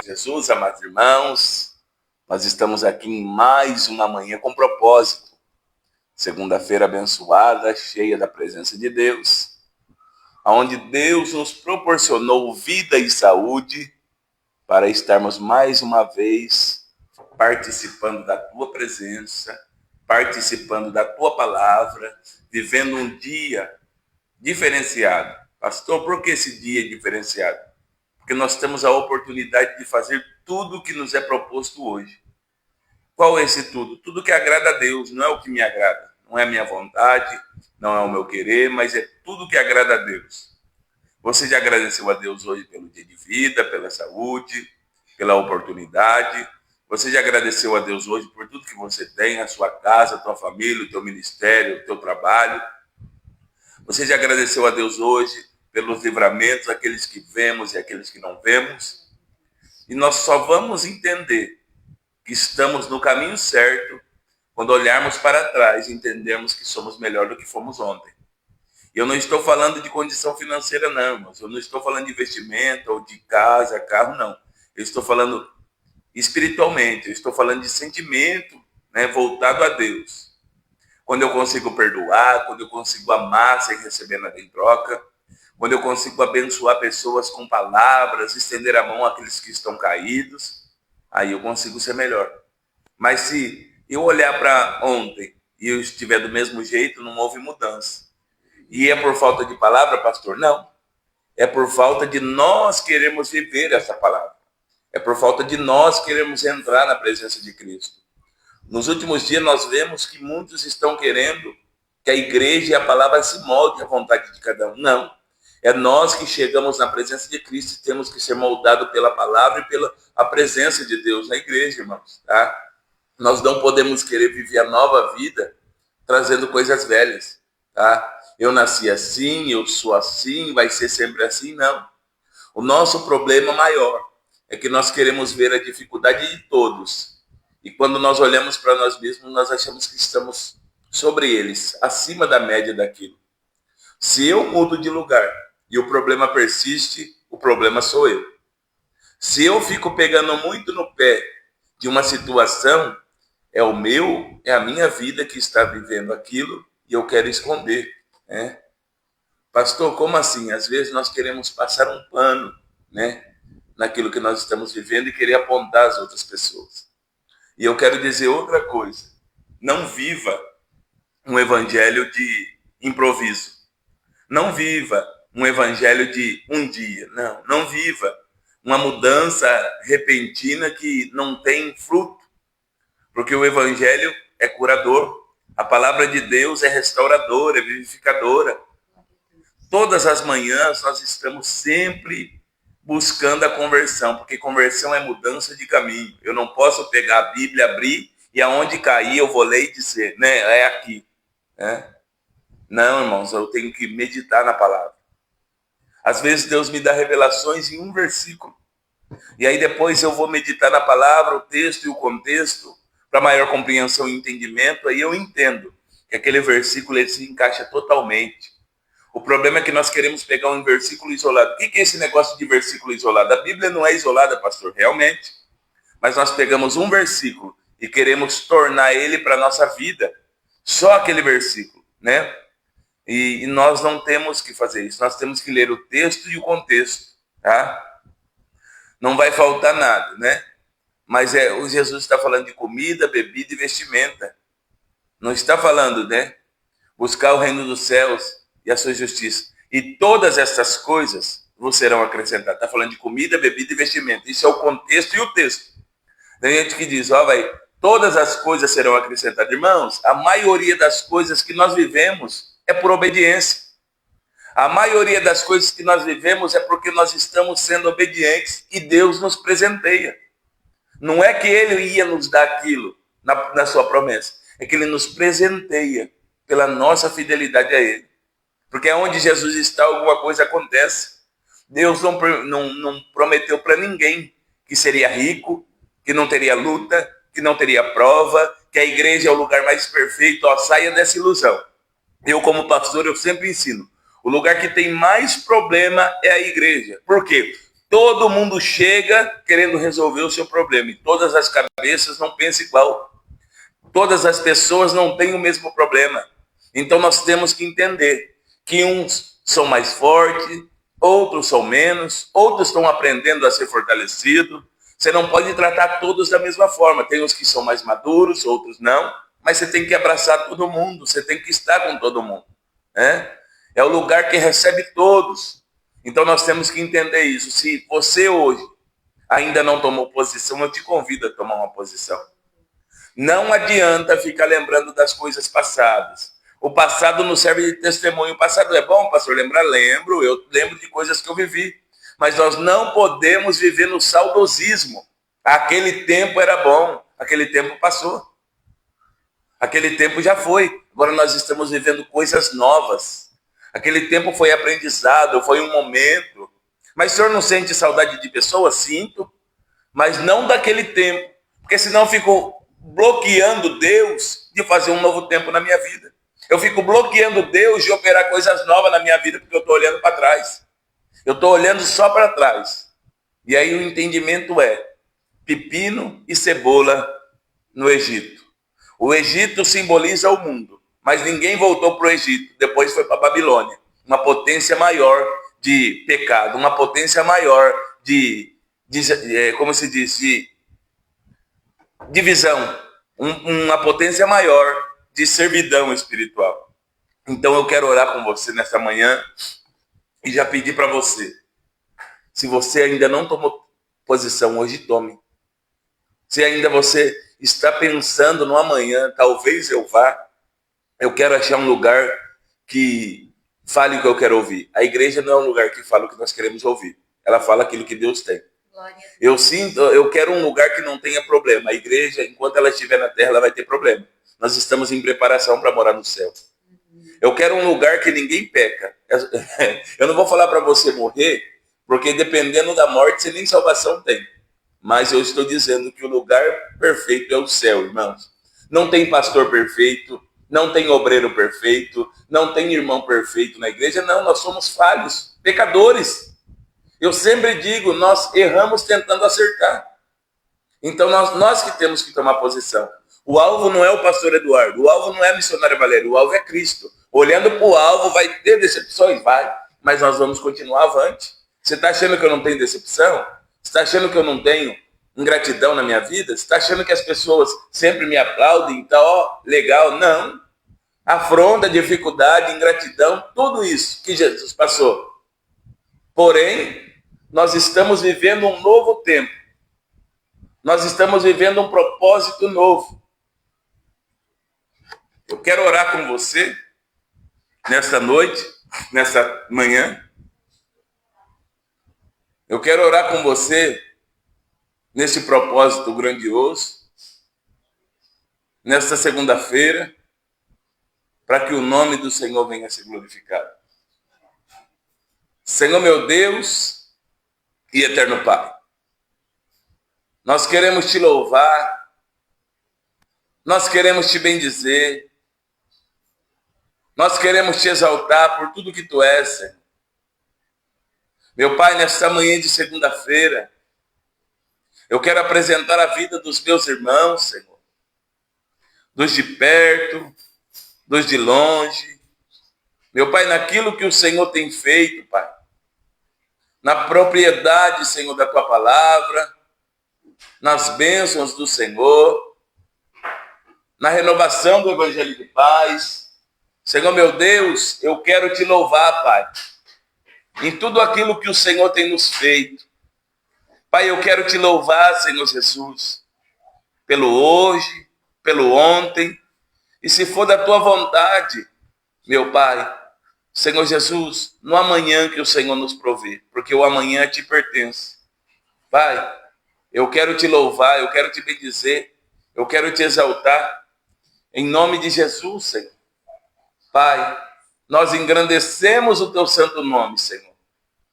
Jesus, amados irmãos, nós estamos aqui em mais uma manhã com propósito. Segunda-feira abençoada, cheia da presença de Deus, onde Deus nos proporcionou vida e saúde para estarmos mais uma vez participando da Tua presença, participando da Tua palavra, vivendo um dia diferenciado. Pastor, por que esse dia é diferenciado? Porque nós temos a oportunidade de fazer tudo o que nos é proposto hoje. Qual é esse tudo? Tudo que agrada a Deus, não é o que me agrada. Não é a minha vontade, não é o meu querer, mas é tudo que agrada a Deus. Você já agradeceu a Deus hoje pelo dia de vida, pela saúde, pela oportunidade? Você já agradeceu a Deus hoje por tudo que você tem, a sua casa, a tua família, o teu ministério, o teu trabalho? Você já agradeceu a Deus hoje pelos livramentos, aqueles que vemos e aqueles que não vemos? E nós só vamos entender que estamos no caminho certo quando olharmos para trás e entendermos que somos melhor do que fomos ontem. Eu não estou falando de condição financeira, não, irmãos. Eu não estou falando de investimento ou de casa, carro, não. Eu estou falando espiritualmente, eu estou falando de sentimento, né, voltado a Deus. Quando eu consigo perdoar, quando eu consigo amar sem receber nada em troca, quando eu consigo abençoar pessoas com palavras, estender a mão àqueles que estão caídos, aí eu consigo ser melhor. Mas se eu olhar para ontem e eu estiver do mesmo jeito, não houve mudança. E é por falta de palavra, pastor? Não. É por falta de nós queremos viver essa palavra. É por falta de nós queremos entrar na presença de Cristo. Nos últimos dias nós vemos que muitos estão querendo que a igreja e a palavra se molde à vontade de cada um. Não. É nós que chegamos na presença de Cristo e temos que ser moldados pela palavra e pela a presença de Deus na igreja, irmãos. Tá? Nós não podemos querer viver a nova vida trazendo coisas velhas. Tá? Eu nasci assim, eu sou assim, vai ser sempre assim. Não. O nosso problema maior é que nós queremos ver a dificuldade de todos. E quando nós olhamos para nós mesmos, nós achamos que estamos sobre eles, acima da média daquilo. Se eu mudo de lugar e o problema persiste, o problema sou eu. Se eu fico pegando muito no pé de uma situação, é a minha vida que está vivendo aquilo e eu quero esconder, né? Pastor, como assim? Às vezes nós queremos passar um pano, né, naquilo que nós estamos vivendo e querer apontar as outras pessoas. E eu quero dizer outra coisa. Não viva um evangelho de improviso. Não viva um evangelho de um dia. Não, não viva uma mudança repentina que não tem fruto. Porque o evangelho é curador. A palavra de Deus é restauradora, é vivificadora. Todas as manhãs nós estamos sempre buscando a conversão, porque conversão é mudança de caminho. Eu não posso pegar a Bíblia, abrir e aonde cair eu vou ler e dizer, né, é aqui. Né? Não, irmãos, eu tenho que meditar na palavra. Às vezes Deus me dá revelações em um versículo. E aí depois eu vou meditar na palavra, o texto e o contexto, para maior compreensão e entendimento, aí eu entendo que aquele versículo ele se encaixa totalmente. O problema é que nós queremos pegar um versículo isolado. O que é esse negócio de versículo isolado? A Bíblia não é isolada, pastor, realmente. Mas nós pegamos um versículo e queremos tornar ele para a nossa vida. Só aquele versículo, né? E nós não temos que fazer isso. Nós temos que ler o texto e o contexto, tá? Não vai faltar nada, né? Mas o Jesus está falando de comida, bebida e vestimenta. Não está falando, né? Buscar o reino dos céus e a sua justiça. E todas essas coisas vos serão acrescentadas. Está falando de comida, bebida e vestimenta. Isso é o contexto e o texto. Tem gente que diz, todas as coisas serão acrescentadas. Irmãos, a maioria das coisas que nós vivemos é por obediência. A maioria das coisas que nós vivemos é porque nós estamos sendo obedientes e Deus nos presenteia. Não é que Ele ia nos dar aquilo na sua promessa. É que Ele nos presenteia pela nossa fidelidade a Ele. Porque onde Jesus está, alguma coisa acontece. Deus não prometeu para ninguém que seria rico, que não teria luta, que não teria prova, que a igreja é o lugar mais perfeito. Saia dessa ilusão. Eu, como pastor, eu sempre ensino. O lugar que tem mais problema é a igreja. Por quê? Todo mundo chega querendo resolver o seu problema. E todas as cabeças não pensam igual. Todas as pessoas não têm o mesmo problema. Então nós temos que entender que uns são mais fortes, outros são menos, outros estão aprendendo a ser fortalecidos. Você não pode tratar todos da mesma forma. Tem uns que são mais maduros, outros não. Mas você tem que abraçar todo mundo, você tem que estar com todo mundo. Né? É o lugar que recebe todos. Então nós temos que entender isso. Se você hoje ainda não tomou posição, eu te convido a tomar uma posição. Não adianta ficar lembrando das coisas passadas. O passado não serve de testemunho. O passado é bom, pastor, lembrar? Lembro. Eu lembro de coisas que eu vivi. Mas nós não podemos viver no saudosismo. Aquele tempo era bom. Aquele tempo passou. Aquele tempo já foi. Agora nós estamos vivendo coisas novas. Aquele tempo foi aprendizado, foi um momento. Mas o senhor não sente saudade de pessoas? Sinto. Mas não daquele tempo. Porque senão eu fico bloqueando Deus de fazer um novo tempo na minha vida. Eu fico bloqueando Deus de operar coisas novas na minha vida porque eu estou olhando para trás. Eu estou olhando só para trás. E aí o entendimento é pepino e cebola no Egito. O Egito simboliza o mundo, mas ninguém voltou para o Egito. Depois foi para a Babilônia. Uma potência maior de pecado, uma potência maior como se diz, de divisão, uma potência maior de servidão espiritual. Então eu quero orar com você nessa manhã e já pedir para você, se você ainda não tomou posição hoje, tome. Se ainda você está pensando no amanhã, talvez eu vá, eu quero achar um lugar que fale o que eu quero ouvir. A igreja não é um lugar que fala o que nós queremos ouvir. Ela fala aquilo que Deus tem. Eu quero um lugar que não tenha problema. A igreja, enquanto ela estiver na terra, ela vai ter problema. Nós estamos em preparação para morar no céu. Eu quero um lugar que ninguém peca. Eu não vou falar para você morrer, porque dependendo da morte, você nem salvação tem. Mas eu estou dizendo que o lugar perfeito é o céu, irmãos. Não tem pastor perfeito, não tem obreiro perfeito, não tem irmão perfeito na igreja. Não, nós somos falhos, pecadores. Eu sempre digo, nós erramos tentando acertar. Então nós que temos que tomar posição. O alvo não é o pastor Eduardo, o alvo não é a missionária Valéria, o alvo é Cristo. Olhando para o alvo, vai ter decepções? Vai, mas nós vamos continuar avante. Você está achando que eu não tenho decepção? Você está achando que eu não tenho ingratidão na minha vida? Você está achando que as pessoas sempre me aplaudem? Então, ó, legal. Não. Afronta, dificuldade, ingratidão, tudo isso que Jesus passou. Porém, nós estamos vivendo um novo tempo. Nós estamos vivendo um propósito novo. Eu quero orar com você nesta noite, nessa manhã. Eu quero orar com você nesse propósito grandioso, nesta segunda-feira, para que o nome do Senhor venha a ser glorificado. Senhor meu Deus e eterno Pai, nós queremos te louvar, nós queremos te bendizer, nós queremos te exaltar por tudo que tu és, Senhor. Meu Pai, nesta manhã de segunda-feira, eu quero apresentar a vida dos meus irmãos, Senhor, dos de perto, dos de longe. Meu Pai, naquilo que o Senhor tem feito, Pai, na propriedade, Senhor, da tua palavra, nas bênçãos do Senhor, na renovação do Evangelho de paz. Senhor meu Deus, eu quero te louvar, Pai, em tudo aquilo que o Senhor tem nos feito. Pai, eu quero te louvar, Senhor Jesus, pelo hoje, pelo ontem, e se for da tua vontade, meu Pai, Senhor Jesus, no amanhã que o Senhor nos provê, porque o amanhã te pertence. Pai, eu quero te louvar, eu quero te bendizer, eu quero te exaltar, em nome de Jesus, Senhor. Pai, nós engrandecemos o teu santo nome, Senhor.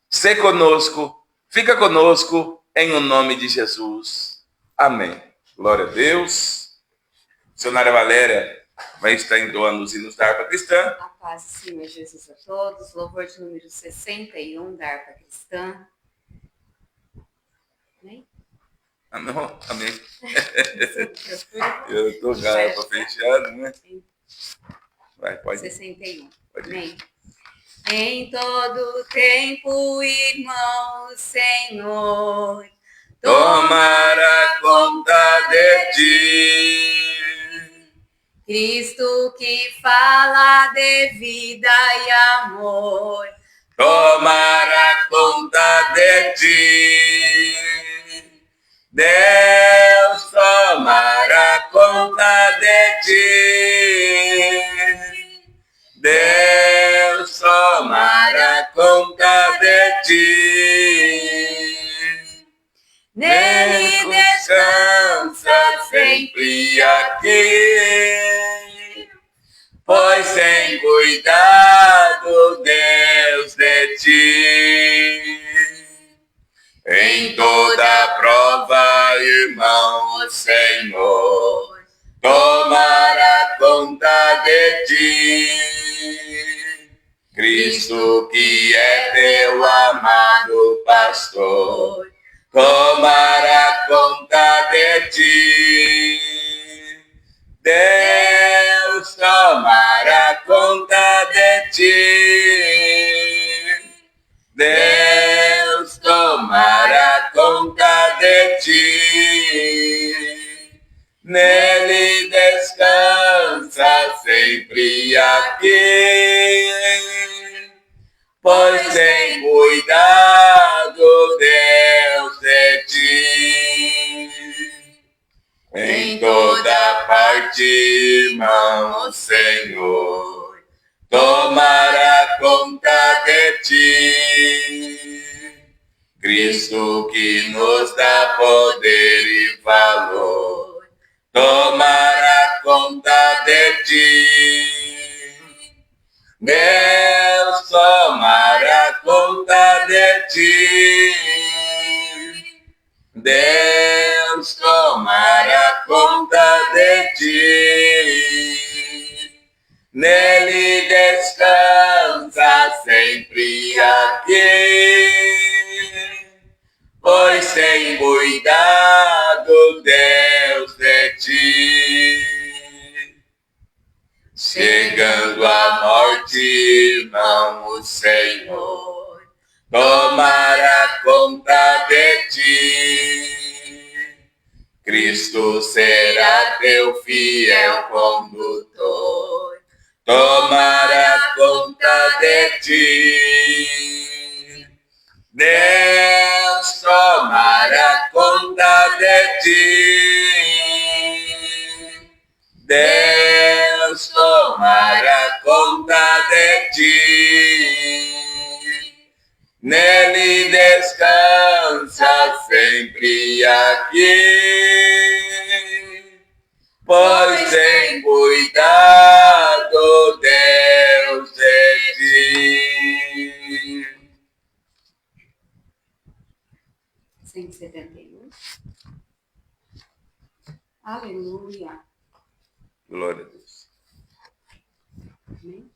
Sê conosco, fica conosco, em o nome de Jesus. Amém. Glória a Deus. Missionária Valéria vai estar entoando os hinos da harpa cristã. A paz e Senhor Jesus a todos. Louvor de número 61 da harpa cristã. Amém? Amém. Eu tô garrafa fechada, né? Vai, pode. 61. Pode ir. Amém. Em todo tempo, irmão, Senhor, Tomara conta de ti. Cristo que fala de vida e amor, Tomara conta de ti. Deus tomara conta de ti. Deus tomara conta de ti. nele descansa sempre aqui, pois tem cuidado Deus de ti. Em toda prova, irmão, o Senhor tomará conta de ti. Cristo, que é teu amado pastor, tomará conta de ti. Deus tomará conta de ti. Deus tomará conta de ti. Nele descansa sempre aqui, pois tem cuidado Deus de ti. Em toda parte, irmão, o Senhor tomará conta de ti. Cristo, que nos dá poder e valor, tomará conta de ti. Deus tomará conta de ti. Deus tomará conta de ti. Nele descansa sempre aqui, pois tem cuidado Deus de ti. Chegando a morte, irmão, o Senhor tomará conta de ti. Cristo será teu fiel condutor, tomará conta de ti. Deus tomará conta de ti. Deus tomará conta de ti. Nele descansa sempre aqui, pois tem cuidado Deus de ti. 171. Aleluia. Glória a Deus. Amém?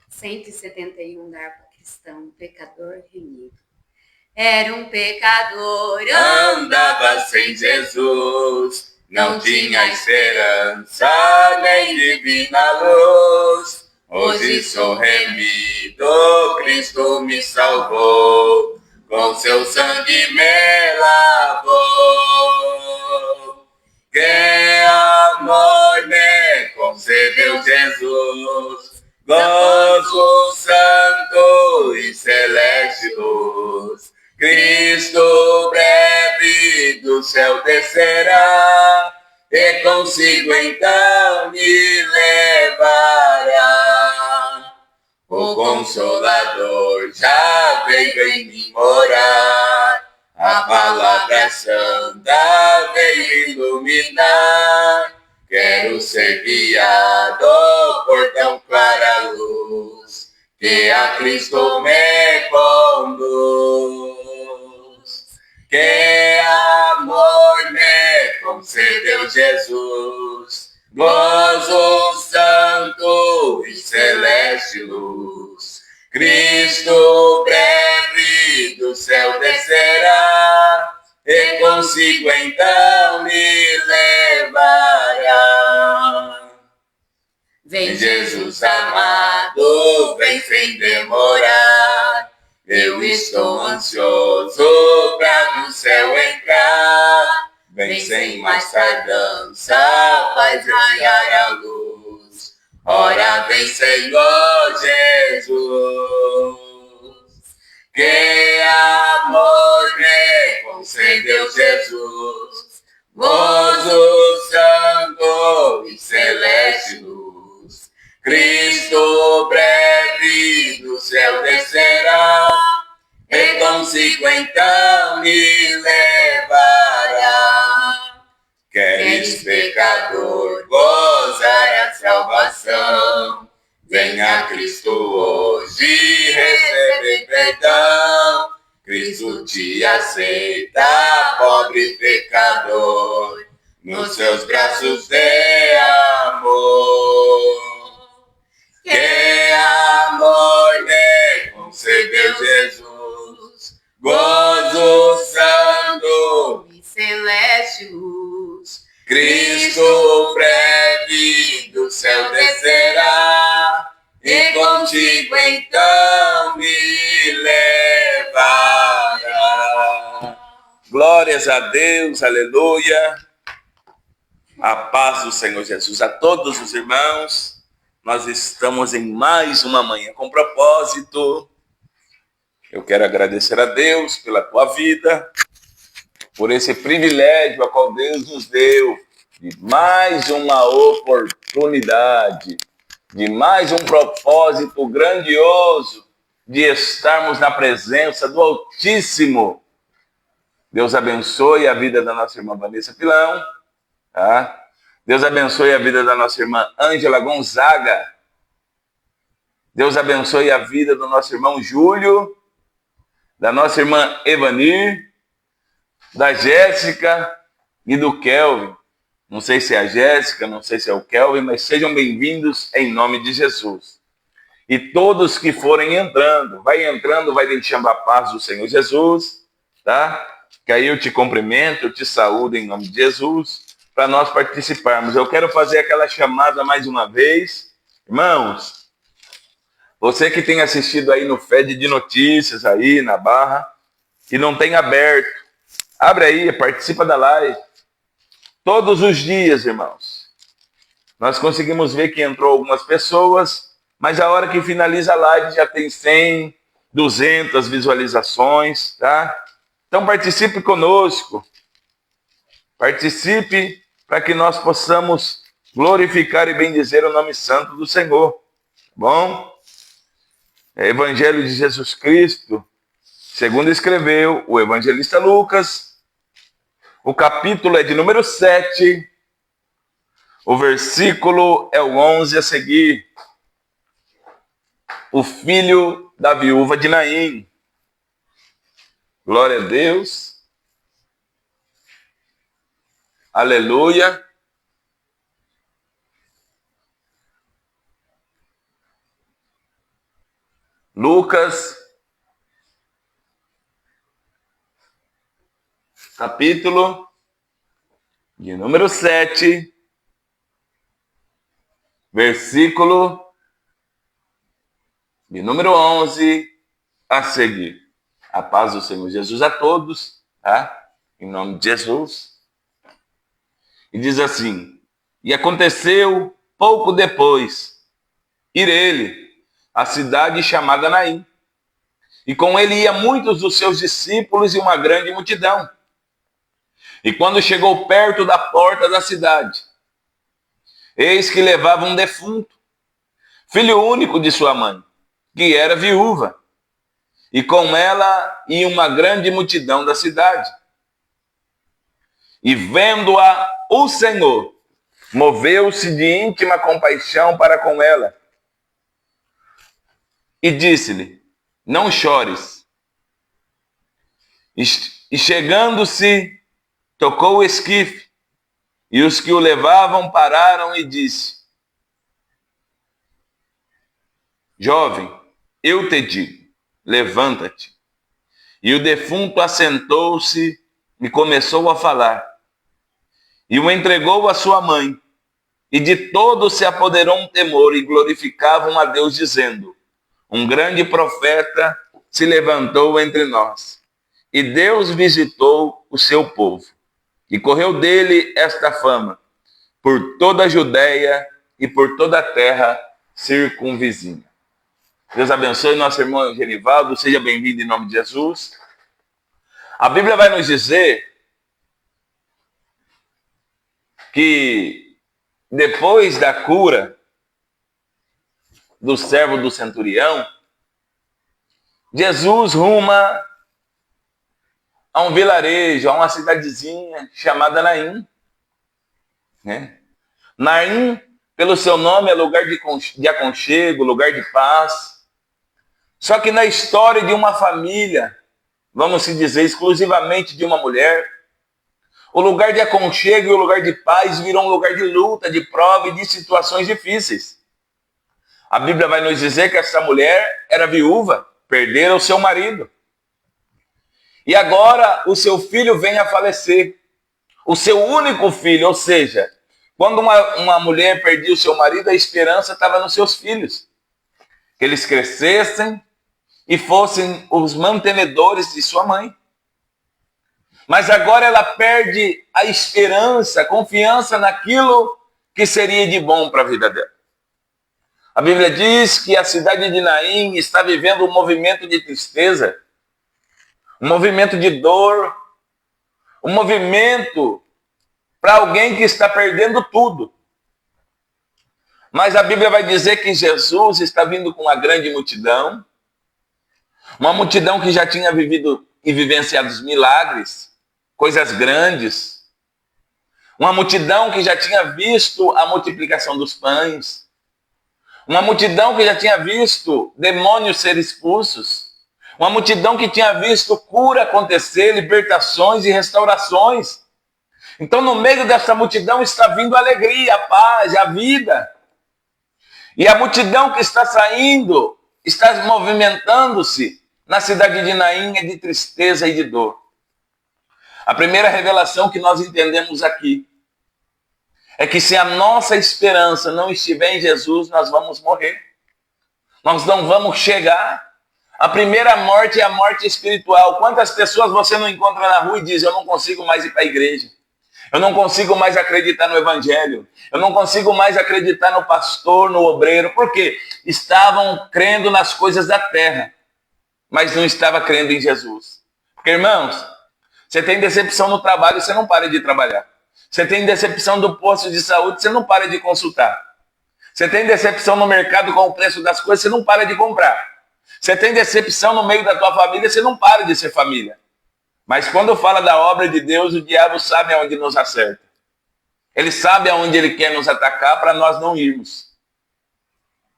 171 da harpa cristã, um pecador remido. Era um pecador, Andava sem Jesus, não tinha esperança nem divina luz. Hoje sou remido, Cristo me salvou, com seu sangue me lavou. Que amor me concedeu Jesus, gozo santo e celeste luz. Cristo breve do céu descerá, e consigo então me levará. O Consolador já veio em mim morar, a palavra santa veio iluminar. Quero ser guiado por tão clara luz, que a Cristo me conduz. Que amor me concedeu Jesus, gozo santo e celeste luz. Cristo breve do céu descerá, e consigo então me levará. Vem Jesus amado, vem sem demorar. Eu estou ansioso pra no céu entrar. Vem sem mais tardança, faz raiar a luz. Ora vem, Senhor Jesus. Que amor me concedeu Jesus, gozo santo e celeste luz. Cristo breve do céu descerá, e consigo então me levará. Queres, pecador, gozar a salvação? Venha Cristo hoje receber perdão. Cristo te aceita, pobre pecador, nos seus braços de amor. Que amor me concedeu Jesus, gozo santo e celeste luz. Cristo breve do céu descerá, e contigo então me levará. Glórias a Deus, aleluia. A paz do Senhor Jesus a todos os irmãos. Nós estamos em mais uma manhã com propósito. Eu quero agradecer a Deus pela tua vida, por esse privilégio a qual Deus nos deu, de mais uma oportunidade, de mais um propósito grandioso, de estarmos na presença do Altíssimo. Deus abençoe a vida da nossa irmã Vanessa Pilão, tá? Deus abençoe a vida da nossa irmã Ângela Gonzaga. Deus abençoe a vida do nosso irmão Júlio, da nossa irmã Evanir, da Jéssica e do Kelvin. Não sei se é a Jéssica, não sei se é o Kelvin, mas sejam bem-vindos em nome de Jesus. E todos que forem entrando, vai deixando a paz do Senhor Jesus, tá? Que aí eu te cumprimento, eu te saúdo em nome de Jesus, para nós participarmos. Eu quero fazer aquela chamada mais uma vez. Irmãos, você que tem assistido aí no Fed de Notícias, aí na Barra, e não tem aberto, abre aí, participa da live. Todos os dias, irmãos. Nós conseguimos ver que entrou algumas pessoas, mas a hora que finaliza a live já tem 100, 200 visualizações, tá? Então participe conosco. Participe para que nós possamos glorificar e bendizer o nome santo do Senhor. Tá bom? Evangelho de Jesus Cristo, segundo escreveu o evangelista Lucas. O capítulo é de número 7, o versículo é o 11 a seguir. O filho da viúva de Naim. Glória a Deus. Aleluia. Lucas, capítulo de número 7, versículo de número 11 a seguir. A paz do Senhor Jesus a todos, tá? Em nome de Jesus. E diz assim: e aconteceu pouco depois, ir ele à cidade chamada Naim, e com ele ia muitos dos seus discípulos e uma grande multidão. E quando chegou perto da porta da cidade, eis que levava um defunto, filho único de sua mãe, que era viúva, e com ela ia uma grande multidão da cidade. E vendo-a, o Senhor moveu-se de íntima compaixão para com ela, e disse-lhe: não chores. E chegando-se, tocou o esquife, e os que o levavam pararam e disse: jovem, eu te digo, levanta-te. E o defunto assentou-se e começou a falar. E o entregou à sua mãe. E de todos se apoderou um temor e glorificavam a Deus, dizendo: um grande profeta se levantou entre nós. E Deus visitou o seu povo. E correu dele esta fama por toda a Judéia e por toda a terra circunvizinha. Deus abençoe nosso irmão Genivaldo, seja bem-vindo em nome de Jesus. A Bíblia vai nos dizer que depois da cura do servo do centurião, Jesus ruma a um vilarejo, a uma cidadezinha chamada Naim. Naim, pelo seu nome, é lugar de aconchego, lugar de paz. Só que na história de uma família, vamos se dizer exclusivamente de uma mulher, o lugar de aconchego e o lugar de paz virou um lugar de luta, de prova e de situações difíceis. A Bíblia vai nos dizer que essa mulher era viúva, perdera o seu marido. E agora o seu filho vem a falecer. O seu único filho, ou seja, quando uma mulher perdia o seu marido, a esperança estava nos seus filhos. Que eles crescessem e fossem os mantenedores de sua mãe. Mas agora ela perde a esperança, a confiança naquilo que seria de bom para a vida dela. A Bíblia diz que a cidade de Naim está vivendo um movimento de tristeza, um movimento de dor, um movimento para alguém que está perdendo tudo. Mas a Bíblia vai dizer que Jesus está vindo com uma grande multidão, uma multidão que já tinha vivido e vivenciado os milagres, coisas grandes, uma multidão que já tinha visto a multiplicação dos pães, uma multidão que já tinha visto demônios ser expulsos, uma multidão que tinha visto cura acontecer, libertações e restaurações. Então, no meio dessa multidão está vindo a alegria, a paz, a vida. E a multidão que está saindo, está movimentando-se na cidade de Naim é de tristeza e de dor. A primeira revelação que nós entendemos aqui é que se a nossa esperança não estiver em Jesus, nós vamos morrer. Nós não vamos chegar. A primeira morte é a morte espiritual. Quantas pessoas você não encontra na rua e diz: eu não consigo mais ir para a igreja. Eu não consigo mais acreditar no evangelho. Eu não consigo mais acreditar no pastor, no obreiro. Por quê? Estavam crendo nas coisas da terra, mas não estavam crendo em Jesus. Porque, irmãos, você tem decepção no trabalho, você não para de trabalhar. Você tem decepção do posto de saúde, você não para de consultar. Você tem decepção no mercado com o preço das coisas, você não para de comprar. Você tem decepção no meio da tua família, você não para de ser família. Mas quando fala da obra de Deus, o diabo sabe aonde nos acerta. Ele sabe aonde ele quer nos atacar para nós não irmos.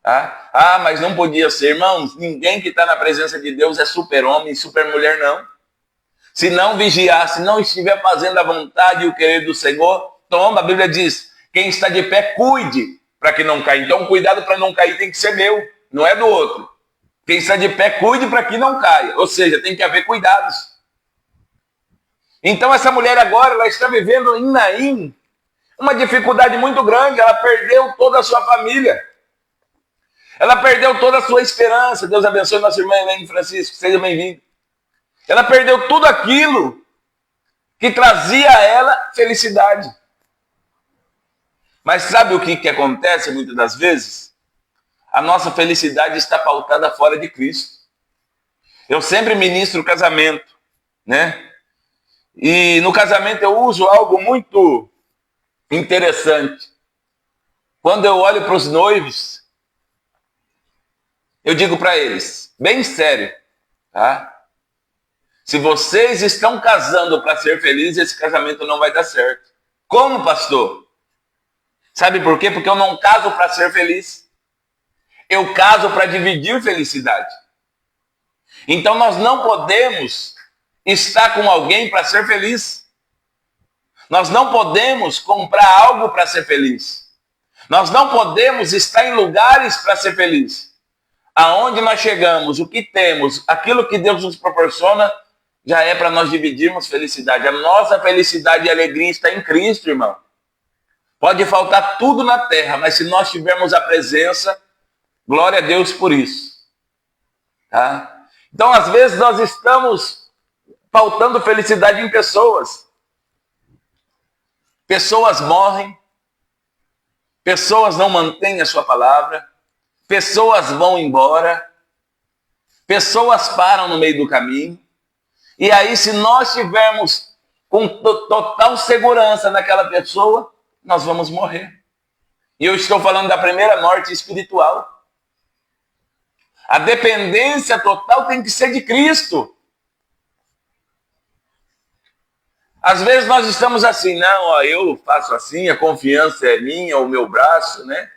Ah, mas não podia ser. Irmãos, ninguém que está na presença de Deus é super-homem, super-mulher, não. Se não vigiar, se não estiver fazendo a vontade e o querer do Senhor, toma, a Bíblia diz, quem está de pé, cuide para que não caia. Então, cuidado para não cair tem que ser meu, não é do outro. Quem está de pé, cuide para que não caia. Ou seja, tem que haver cuidados. Então, essa mulher agora, ela está vivendo em Naim uma dificuldade muito grande. Ela perdeu toda a sua família. Ela perdeu toda a sua esperança. Deus abençoe nossa irmã Helene Francisco, seja bem-vindo. Ela perdeu tudo aquilo que trazia a ela felicidade. Mas sabe o que acontece muitas das vezes? A nossa felicidade está pautada fora de Cristo. Eu sempre ministro casamento, né? E no casamento eu uso algo muito interessante. Quando eu olho para os noivos, eu digo para eles, bem sério, tá? Se vocês estão casando para ser felizes, esse casamento não vai dar certo. Como, pastor? Sabe por quê? Porque eu não caso para ser feliz. Eu caso para dividir felicidade. Então nós não podemos estar com alguém para ser feliz. Nós não podemos comprar algo para ser feliz. Nós não podemos estar em lugares para ser feliz. Aonde nós chegamos, o que temos, aquilo que Deus nos proporciona, já é para nós dividirmos felicidade. A nossa felicidade e alegria está em Cristo, irmão. Pode faltar tudo na terra, mas se nós tivermos a presença, glória a Deus por isso. Tá? Então, às vezes, nós estamos faltando felicidade em pessoas. Pessoas morrem, pessoas não mantêm a sua palavra, pessoas vão embora, pessoas param no meio do caminho. E aí, se nós tivermos com total segurança naquela pessoa, nós vamos morrer. E eu estou falando da primeira morte espiritual. A dependência total tem que ser de Cristo. Às vezes nós estamos assim, não, ó, eu faço assim, a confiança é minha, o meu braço, né?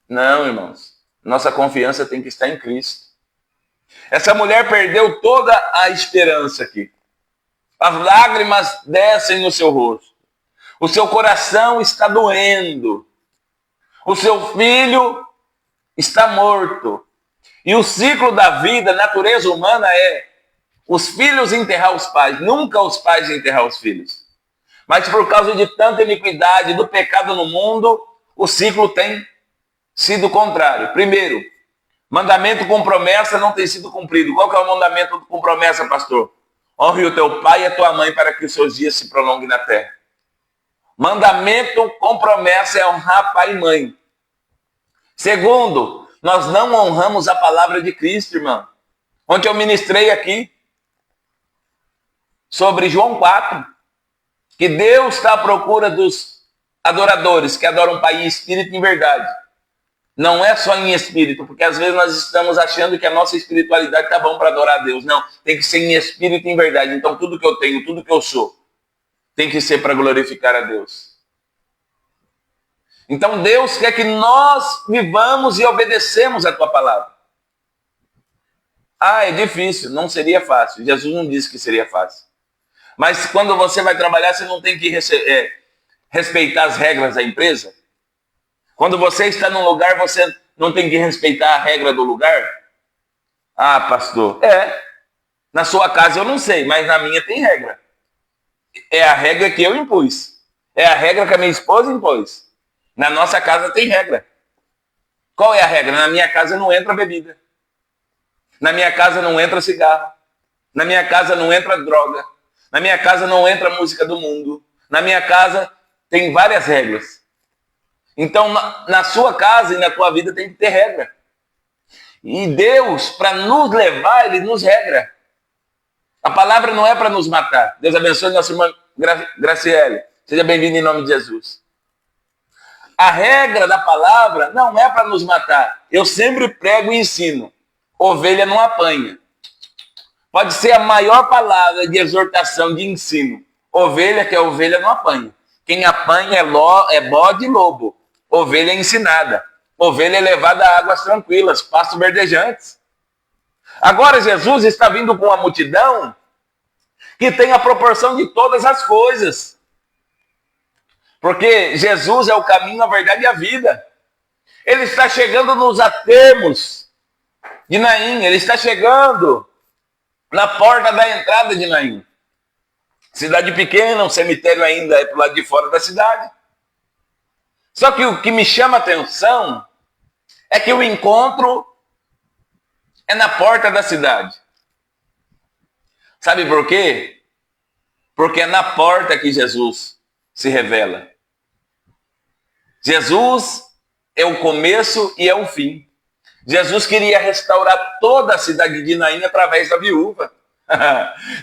Não, irmãos. Nossa confiança tem que estar em Cristo. Essa mulher perdeu toda a esperança aqui. As lágrimas descem no seu rosto. O seu coração está doendo. O seu filho está morto. E o ciclo da vida, a natureza humana é os filhos enterrar os pais, nunca os pais enterrar os filhos. Mas por causa de tanta iniquidade, do pecado no mundo, o ciclo tem sido contrário. Primeiro, mandamento com promessa não tem sido cumprido. Qual que é o mandamento com promessa, pastor? Honre o teu pai e a tua mãe para que os seus dias se prolonguem na terra. Mandamento com promessa é honrar pai e mãe. Segundo, nós não honramos a palavra de Cristo, irmão. Ontem eu ministrei aqui sobre João 4, que Deus está à procura dos adoradores que adoram o Pai em espírito e em verdade. Não é só em espírito, porque às vezes nós estamos achando que a nossa espiritualidade está bom para adorar a Deus. Não, tem que ser em espírito e em verdade. Então tudo que eu tenho, tudo que eu sou, tem que ser para glorificar a Deus. Então Deus quer que nós vivamos e obedecemos a tua palavra. Ah, é difícil, não seria fácil. Jesus não disse que seria fácil. Mas quando você vai trabalhar, você não tem que respeitar as regras da empresa? Quando você está num lugar, você não tem que respeitar a regra do lugar? Ah, pastor, na sua casa eu não sei, mas na minha tem regra. É a regra que eu impus. É a regra que a minha esposa impôs. Na nossa casa tem regra. Qual é a regra? Na minha casa não entra bebida. Na minha casa não entra cigarro. Na minha casa não entra droga. Na minha casa não entra música do mundo. Na minha casa tem várias regras. Então, na sua casa e na tua vida tem que ter regra. E Deus, para nos levar, Ele nos regra. A palavra não é para nos matar. Deus abençoe nossa irmã Graciele. Seja bem-vindo em nome de Jesus. A regra da palavra não é para nos matar. Eu sempre prego e ensino. Ovelha não apanha. Pode ser a maior palavra de exortação, de ensino. Ovelha, que é ovelha, não apanha. Quem apanha é bode e lobo. Ovelha é ensinada. Ovelha é levada a águas tranquilas, pastos verdejantes. Agora Jesus está vindo com uma multidão que tem a proporção de todas as coisas. Porque Jesus é o caminho, a verdade e a vida. Ele está chegando nos atermos de Naim. Ele está chegando na porta da entrada de Naim. Cidade pequena, um cemitério ainda é para o lado de fora da cidade. Só que o que me chama a atenção é que o encontro é na porta da cidade. Sabe por quê? Porque é na porta que Jesus se revela. Jesus é o começo e é o fim. Jesus queria restaurar toda a cidade de Naim através da viúva.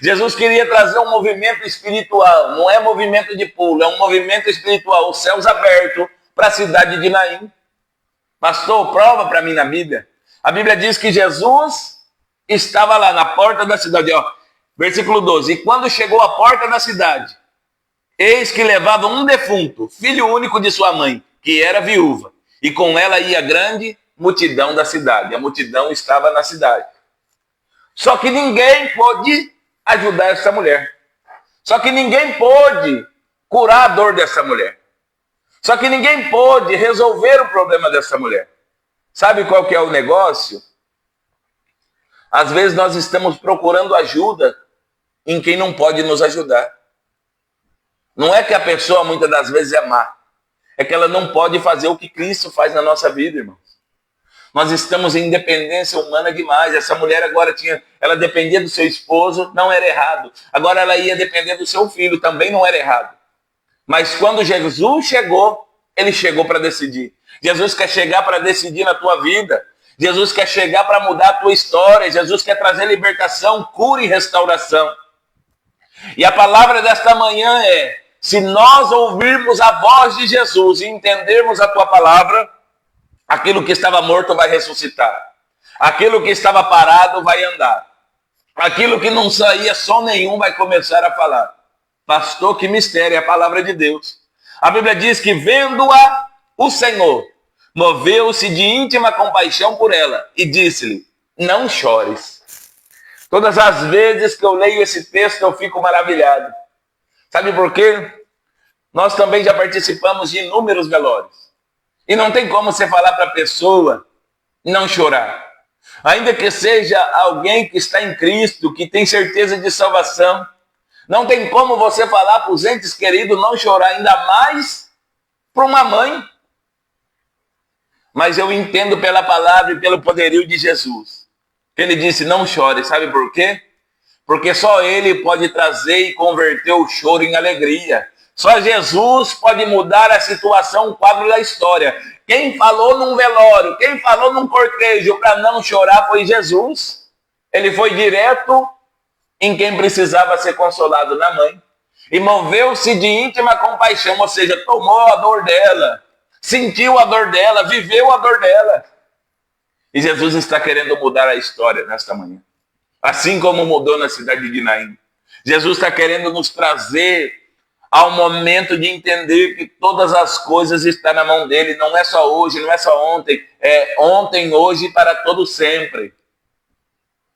Jesus queria trazer um movimento espiritual. Não é movimento de pulo, é um movimento espiritual. Os céus abertos para a cidade de Naim. Pastor, prova para mim na Bíblia. A Bíblia diz que Jesus estava lá na porta da cidade. Ó, versículo 12. E quando chegou à porta da cidade, eis que levava um defunto, filho único de sua mãe, que era viúva. E com ela ia grande multidão da cidade. A multidão estava na cidade. Só que ninguém pôde ajudar essa mulher. Só que ninguém pôde curar a dor dessa mulher. Só que ninguém pôde resolver o problema dessa mulher. Sabe qual que é o negócio? Às vezes nós estamos procurando ajuda em quem não pode nos ajudar. Não é que a pessoa muitas das vezes é má, é que ela não pode fazer o que Cristo faz na nossa vida, irmãos. Nós estamos em dependência humana demais. Essa mulher agora ela dependia do seu esposo, não era errado. Agora ela ia depender do seu filho, também não era errado. Mas quando Jesus chegou, ele chegou para decidir. Jesus quer chegar para decidir na tua vida. Jesus quer chegar para mudar a tua história. Jesus quer trazer libertação, cura e restauração. E a palavra desta manhã é: se nós ouvirmos a voz de Jesus e entendermos a tua palavra, aquilo que estava morto vai ressuscitar. Aquilo que estava parado vai andar. Aquilo que não saía som nenhum vai começar a falar. Pastor, que mistério, é a palavra de Deus. A Bíblia diz que vendo-a, o Senhor moveu-se de íntima compaixão por ela e disse-lhe: não chores. Todas as vezes que eu leio esse texto eu fico maravilhado. Sabe por quê? Nós também já participamos de inúmeros velórios. E não tem como você falar para a pessoa não chorar. Ainda que seja alguém que está em Cristo, que tem certeza de salvação, não tem como você falar para os entes queridos não chorar, ainda mais para uma mãe. Mas eu entendo pela palavra e pelo poderio de Jesus. Ele disse: não chore. Sabe por quê? Porque só Ele pode trazer e converter o choro em alegria. Só Jesus pode mudar a situação, o quadro da história. Quem falou num velório, quem falou num cortejo para não chorar foi Jesus. Ele foi direto em quem precisava ser consolado, na mãe. E moveu-se de íntima compaixão, ou seja, tomou a dor dela, sentiu a dor dela, viveu a dor dela. E Jesus está querendo mudar a história nesta manhã. Assim como mudou na cidade de Naim. Jesus está querendo nos trazer ao momento de entender que todas as coisas estão na mão dele. Não é só hoje, não é só ontem. É ontem, hoje e para todo sempre.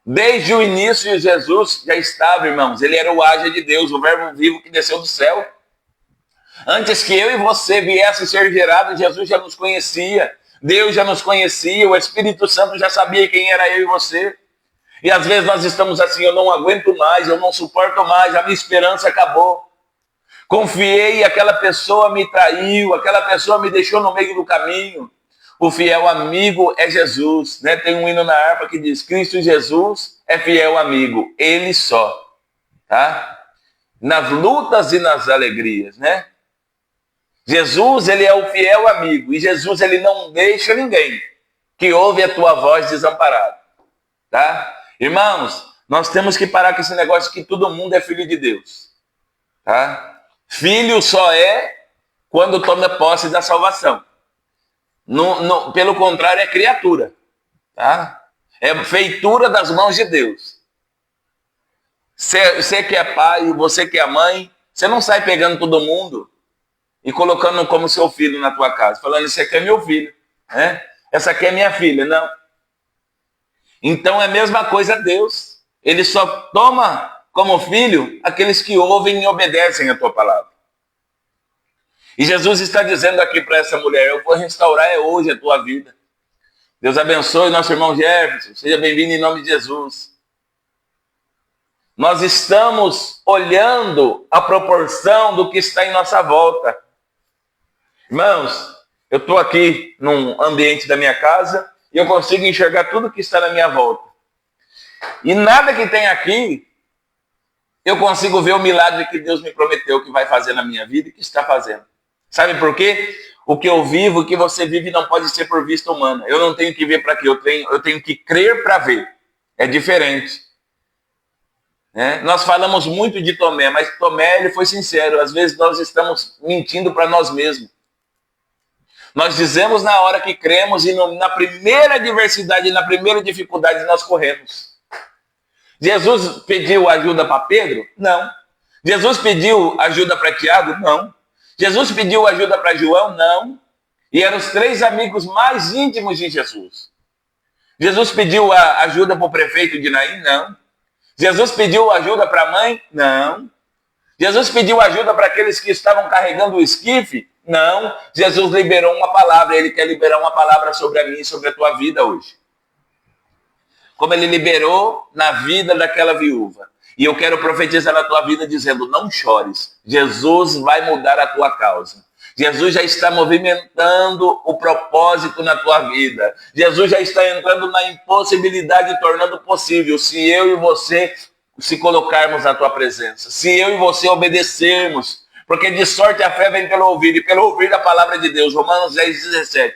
Desde o início, Jesus já estava, irmãos. Ele era o ágia de Deus, o verbo vivo que desceu do céu. Antes que eu e você viesse ser gerado, Jesus já nos conhecia. Deus já nos conhecia. O Espírito Santo já sabia quem era eu e você. E às vezes nós estamos assim: eu não aguento mais, eu não suporto mais, a minha esperança acabou. Confiei e aquela pessoa me traiu, aquela pessoa me deixou no meio do caminho. O fiel amigo é Jesus, né? Tem um hino na harpa que diz: Cristo Jesus é fiel amigo, Ele só, tá? Nas lutas e nas alegrias, né? Jesus, Ele é o fiel amigo, e Jesus, Ele não deixa ninguém que ouve a tua voz desamparado, tá? Irmãos, nós temos que parar com esse negócio que todo mundo é filho de Deus, tá? Filho só é quando toma posse da salvação. Pelo contrário, é criatura, tá? É feitura das mãos de Deus. Você que é pai, você que é mãe, você não sai pegando todo mundo e colocando como seu filho na tua casa, falando: esse aqui é meu filho, né? Essa aqui é minha filha. Não. Então é a mesma coisa Deus. Ele só toma como filho aqueles que ouvem e obedecem a tua palavra. E Jesus está dizendo aqui para essa mulher: eu vou restaurar hoje a tua vida. Deus abençoe nosso irmão Jefferson. Seja bem-vindo em nome de Jesus. Nós estamos olhando a proporção do que está em nossa volta. Irmãos, eu estou aqui num ambiente da minha casa e eu consigo enxergar tudo que está na minha volta. E nada que tem aqui, eu consigo ver o milagre que Deus me prometeu que vai fazer na minha vida e que está fazendo. Sabe por quê? O que eu vivo, o que você vive não pode ser por vista humana. Eu não tenho que ver para quê, eu tenho que crer para ver. É diferente. Nós falamos muito de Tomé, mas Tomé, ele foi sincero. Às vezes nós estamos mentindo para nós mesmos. Nós dizemos na hora que cremos e na primeira adversidade, na primeira dificuldade nós corremos. Jesus pediu ajuda para Pedro? Não. Jesus pediu ajuda para Tiago? Não. Jesus pediu ajuda para João? Não. E eram os 3 amigos mais íntimos de Jesus. Jesus pediu ajuda para o prefeito de Naim? Não. Jesus pediu ajuda para a mãe? Não. Jesus pediu ajuda para aqueles que estavam carregando o esquife? Não. Jesus liberou uma palavra. Ele quer liberar uma palavra sobre a minha e sobre a tua vida hoje. Como ele liberou na vida daquela viúva. E eu quero profetizar na tua vida dizendo, não chores. Jesus vai mudar a tua causa. Jesus já está movimentando o propósito na tua vida. Jesus já está entrando na impossibilidade e tornando possível. Se eu e você se colocarmos na tua presença. Se eu e você obedecermos. Porque de sorte a fé vem pelo ouvir. E pelo ouvir da palavra de Deus. Romanos 10:17.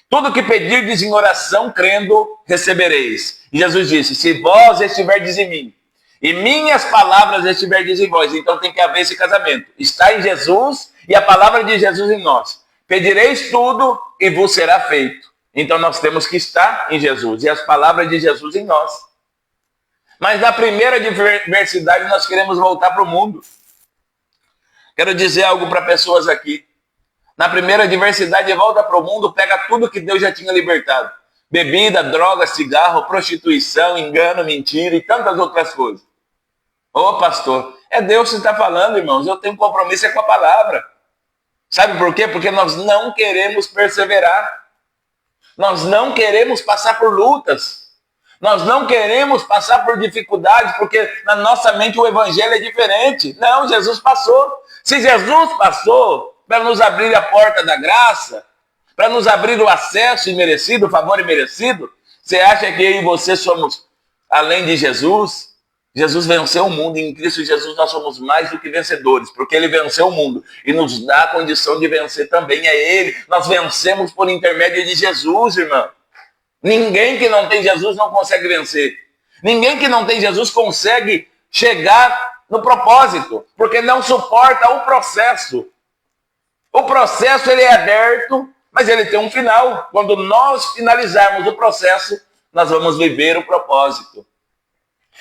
Tudo que pedirdes em oração, crendo, recebereis. E Jesus disse, se vós estiverdes em mim, e minhas palavras estiverdes em vós, então tem que haver esse casamento. Está em Jesus e a palavra de Jesus em nós. Pedireis tudo e vos será feito. Então nós temos que estar em Jesus e as palavras de Jesus em nós. Mas na primeira adversidade nós queremos voltar para o mundo. Quero dizer algo para pessoas aqui. Na primeira adversidade, volta para o mundo, pega tudo que Deus já tinha libertado. Bebida, droga, cigarro, prostituição, engano, mentira e tantas outras coisas. Ô pastor, é Deus que está falando, irmãos. Eu tenho um compromisso com a palavra. Sabe por quê? Porque nós não queremos perseverar. Nós não queremos passar por lutas. Nós não queremos passar por dificuldades, porque na nossa mente o evangelho é diferente. Não, Jesus passou. Se Jesus passou para nos abrir a porta da graça, para nos abrir o acesso imerecido, o favor imerecido, você acha que eu e você somos além de Jesus? Jesus venceu o mundo e em Cristo Jesus nós somos mais do que vencedores, porque Ele venceu o mundo e nos dá a condição de vencer também. É Ele. Nós vencemos por intermédio de Jesus, irmão. Ninguém que não tem Jesus não consegue vencer. Ninguém que não tem Jesus consegue chegar no propósito, porque não suporta o processo. O processo ele é aberto, mas ele tem um final. Quando nós finalizarmos o processo, nós vamos viver o propósito.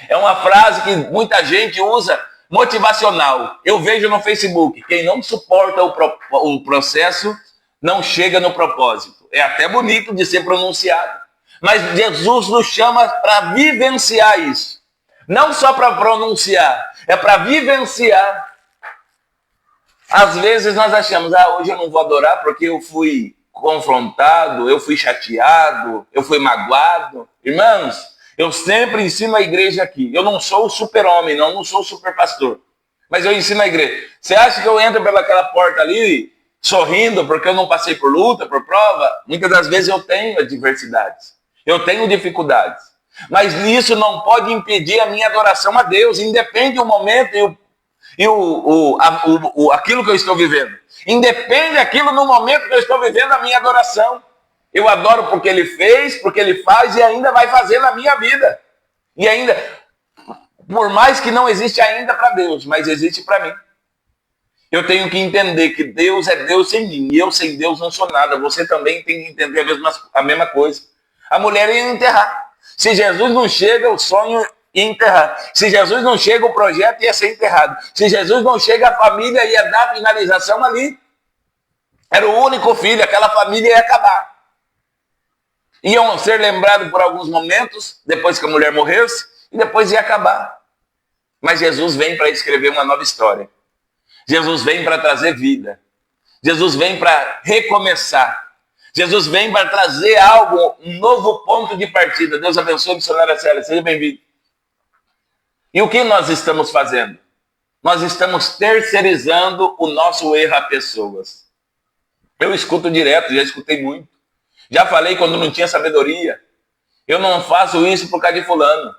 É uma frase que muita gente usa, motivacional. Eu vejo no Facebook, quem não suporta o processo, não chega no propósito. É até bonito de ser pronunciado. Mas Jesus nos chama para vivenciar isso. Não só para pronunciar, é para vivenciar. Às vezes nós achamos, hoje eu não vou adorar porque eu fui confrontado, eu fui chateado, eu fui magoado. Irmãos, eu sempre ensino a igreja aqui. Eu não sou o super-homem, não sou o super-pastor. Mas eu ensino a igreja. Você acha que eu entro pelaquela porta ali, sorrindo, porque eu não passei por luta, por prova? Muitas das vezes eu tenho adversidades. Eu tenho dificuldades. Mas isso não pode impedir a minha adoração a Deus. Independe do momento aquilo que eu estou vivendo. Independe daquilo no momento que eu estou vivendo a minha adoração. Eu adoro porque Ele fez, porque Ele faz e ainda vai fazer na minha vida. E ainda, por mais que não existe ainda para Deus, mas existe para mim. Eu tenho que entender que Deus é Deus sem mim. E eu sem Deus não sou nada. Você também tem que entender a mesma coisa. A mulher ia enterrar. Se Jesus não chega, o sonho ia enterrar. Se Jesus não chega, o projeto ia ser enterrado. Se Jesus não chega, a família ia dar a finalização ali. Era o único filho, aquela família ia acabar. Iam ser lembrados por alguns momentos, depois que a mulher morresse, e depois ia acabar. Mas Jesus vem para escrever uma nova história. Jesus vem para trazer vida. Jesus vem para recomeçar. Jesus vem para trazer algo, um novo ponto de partida. Deus abençoe a missionária Célia. Seja bem-vindo. E o que nós estamos fazendo? Nós estamos terceirizando o nosso erro a pessoas. Eu escuto direto, já escutei muito. Já falei quando não tinha sabedoria. Eu não faço isso por causa de fulano.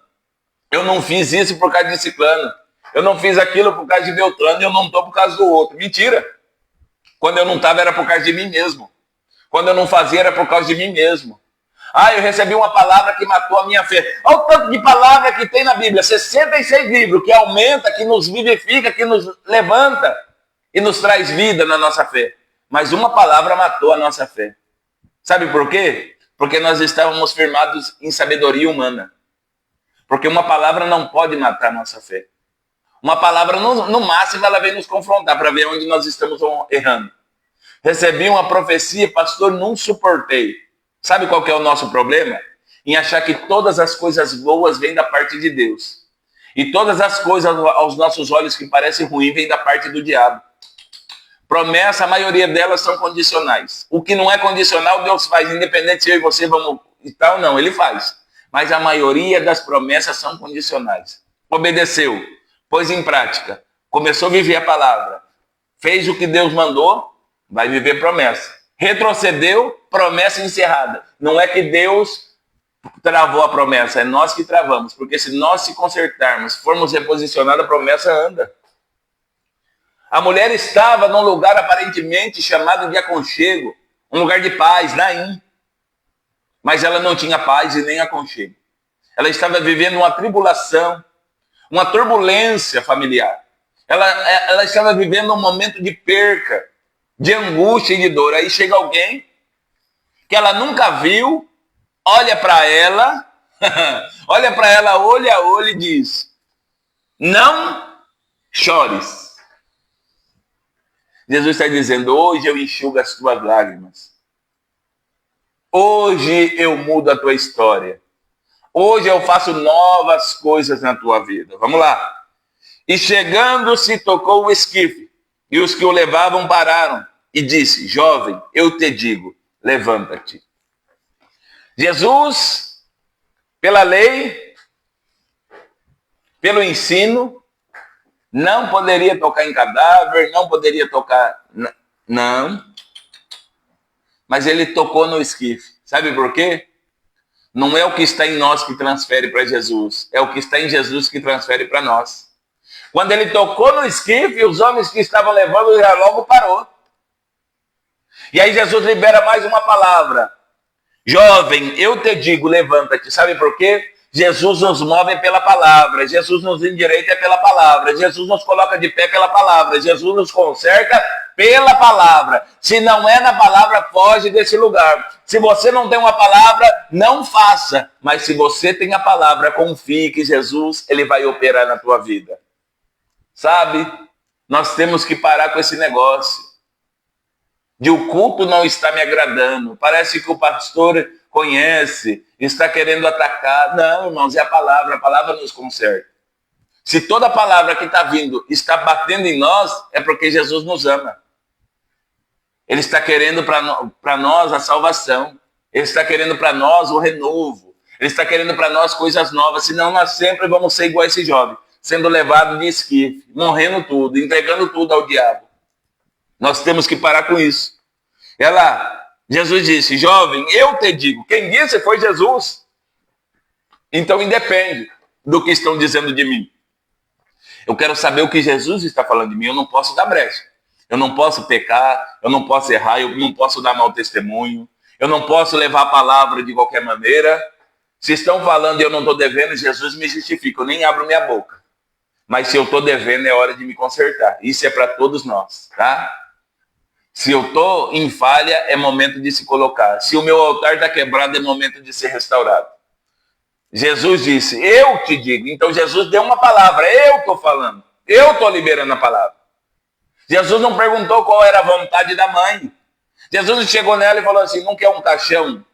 Eu não fiz isso por causa de ciclano. Eu não fiz aquilo por causa de Beltrano. Eu não estou por causa do outro. Mentira. Quando eu não estava era por causa de mim mesmo. Quando eu não fazia era por causa de mim mesmo. Eu recebi uma palavra que matou a minha fé. Olha o tanto de palavra que tem na Bíblia. 66 livros que aumenta, que nos vivifica, que nos levanta e nos traz vida na nossa fé. Mas uma palavra matou a nossa fé. Sabe por quê? Porque nós estávamos firmados em sabedoria humana. Porque uma palavra não pode matar a nossa fé. Uma palavra, no máximo, ela vem nos confrontar para ver onde nós estamos errando. Recebi uma profecia, pastor, não suportei. Sabe qual que é o nosso problema? Em achar que todas as coisas boas vêm da parte de Deus. E todas as coisas aos nossos olhos que parecem ruins vêm da parte do diabo. Promessa, a maioria delas são condicionais. O que não é condicional, Deus faz. Independente se eu e você vamos e tal, não, Ele faz. Mas a maioria das promessas são condicionais. obedeceu, pôs em prática, começou a viver a palavra, fez o que Deus mandou, vai viver promessa. Retrocedeu, promessa encerrada. Não é que Deus travou a promessa, é nós que travamos, porque se nós se consertarmos, formos reposicionados, a promessa anda. A mulher estava num lugar aparentemente chamado de aconchego, um lugar de paz, Naim. Mas ela não tinha paz e nem aconchego. Ela estava vivendo uma tribulação, uma turbulência familiar. Ela estava vivendo um momento de perca, de angústia e de dor. Aí chega alguém que ela nunca viu, olha para ela, olha para ela olho a olho e diz: não chores. Jesus está dizendo: hoje eu enxugo as tuas lágrimas. Hoje eu mudo a tua história. Hoje eu faço novas coisas na tua vida. Vamos lá. E chegando-se, tocou o esquife, e os que o levavam pararam, e disse: jovem, eu te digo, levanta-te. Jesus, pela lei, pelo ensino, não poderia tocar em cadáver, não poderia tocar... Não. Mas ele tocou no esquife. Sabe por quê? Não é o que está em nós que transfere para Jesus, é o que está em Jesus que transfere para nós. Quando ele tocou no esquife, os homens que estavam levando, já logo parou. E aí Jesus libera mais uma palavra. Jovem, eu te digo, levanta-te. Sabe por quê? Jesus nos move pela palavra, Jesus nos endireita pela palavra, Jesus nos coloca de pé pela palavra, Jesus nos conserta pela palavra. Se não é na palavra, foge desse lugar. Se você não tem uma palavra, não faça. Mas se você tem a palavra, confie que Jesus, ele vai operar na tua vida. Sabe? Nós temos que parar com esse negócio de o culto não está me agradando. Parece que o pastor conhece, está querendo atacar. Não, irmãos, é a palavra nos conserta. Se toda palavra que está vindo está batendo em nós, é porque Jesus nos ama. Ele está querendo para nós a salvação. Ele está querendo para nós o renovo. Ele está querendo para nós coisas novas. Senão nós sempre vamos ser igual a esse jovem, sendo levado de esquife, morrendo tudo, entregando tudo ao diabo. Nós temos que parar com isso. Jesus disse: jovem, eu te digo. Quem disse foi Jesus. Então independe do que estão dizendo de mim. Eu quero saber o que Jesus está falando de mim. Eu não posso dar brecha. Eu não posso pecar, eu não posso errar, eu não posso dar mau testemunho, eu não posso levar a palavra de qualquer maneira. Se estão falando e eu não estou devendo, Jesus me justifica, eu nem abro minha boca. Mas se eu estou devendo, é hora de me consertar. Isso é para todos nós, tá? Se eu estou em falha, é momento de se colocar. Se o meu altar está quebrado, é momento de ser restaurado. Jesus disse: eu te digo. Então Jesus deu uma palavra, eu estou falando. Eu estou liberando a palavra. Jesus não perguntou qual era a vontade da mãe. Jesus chegou nela e falou assim: não quer um caixão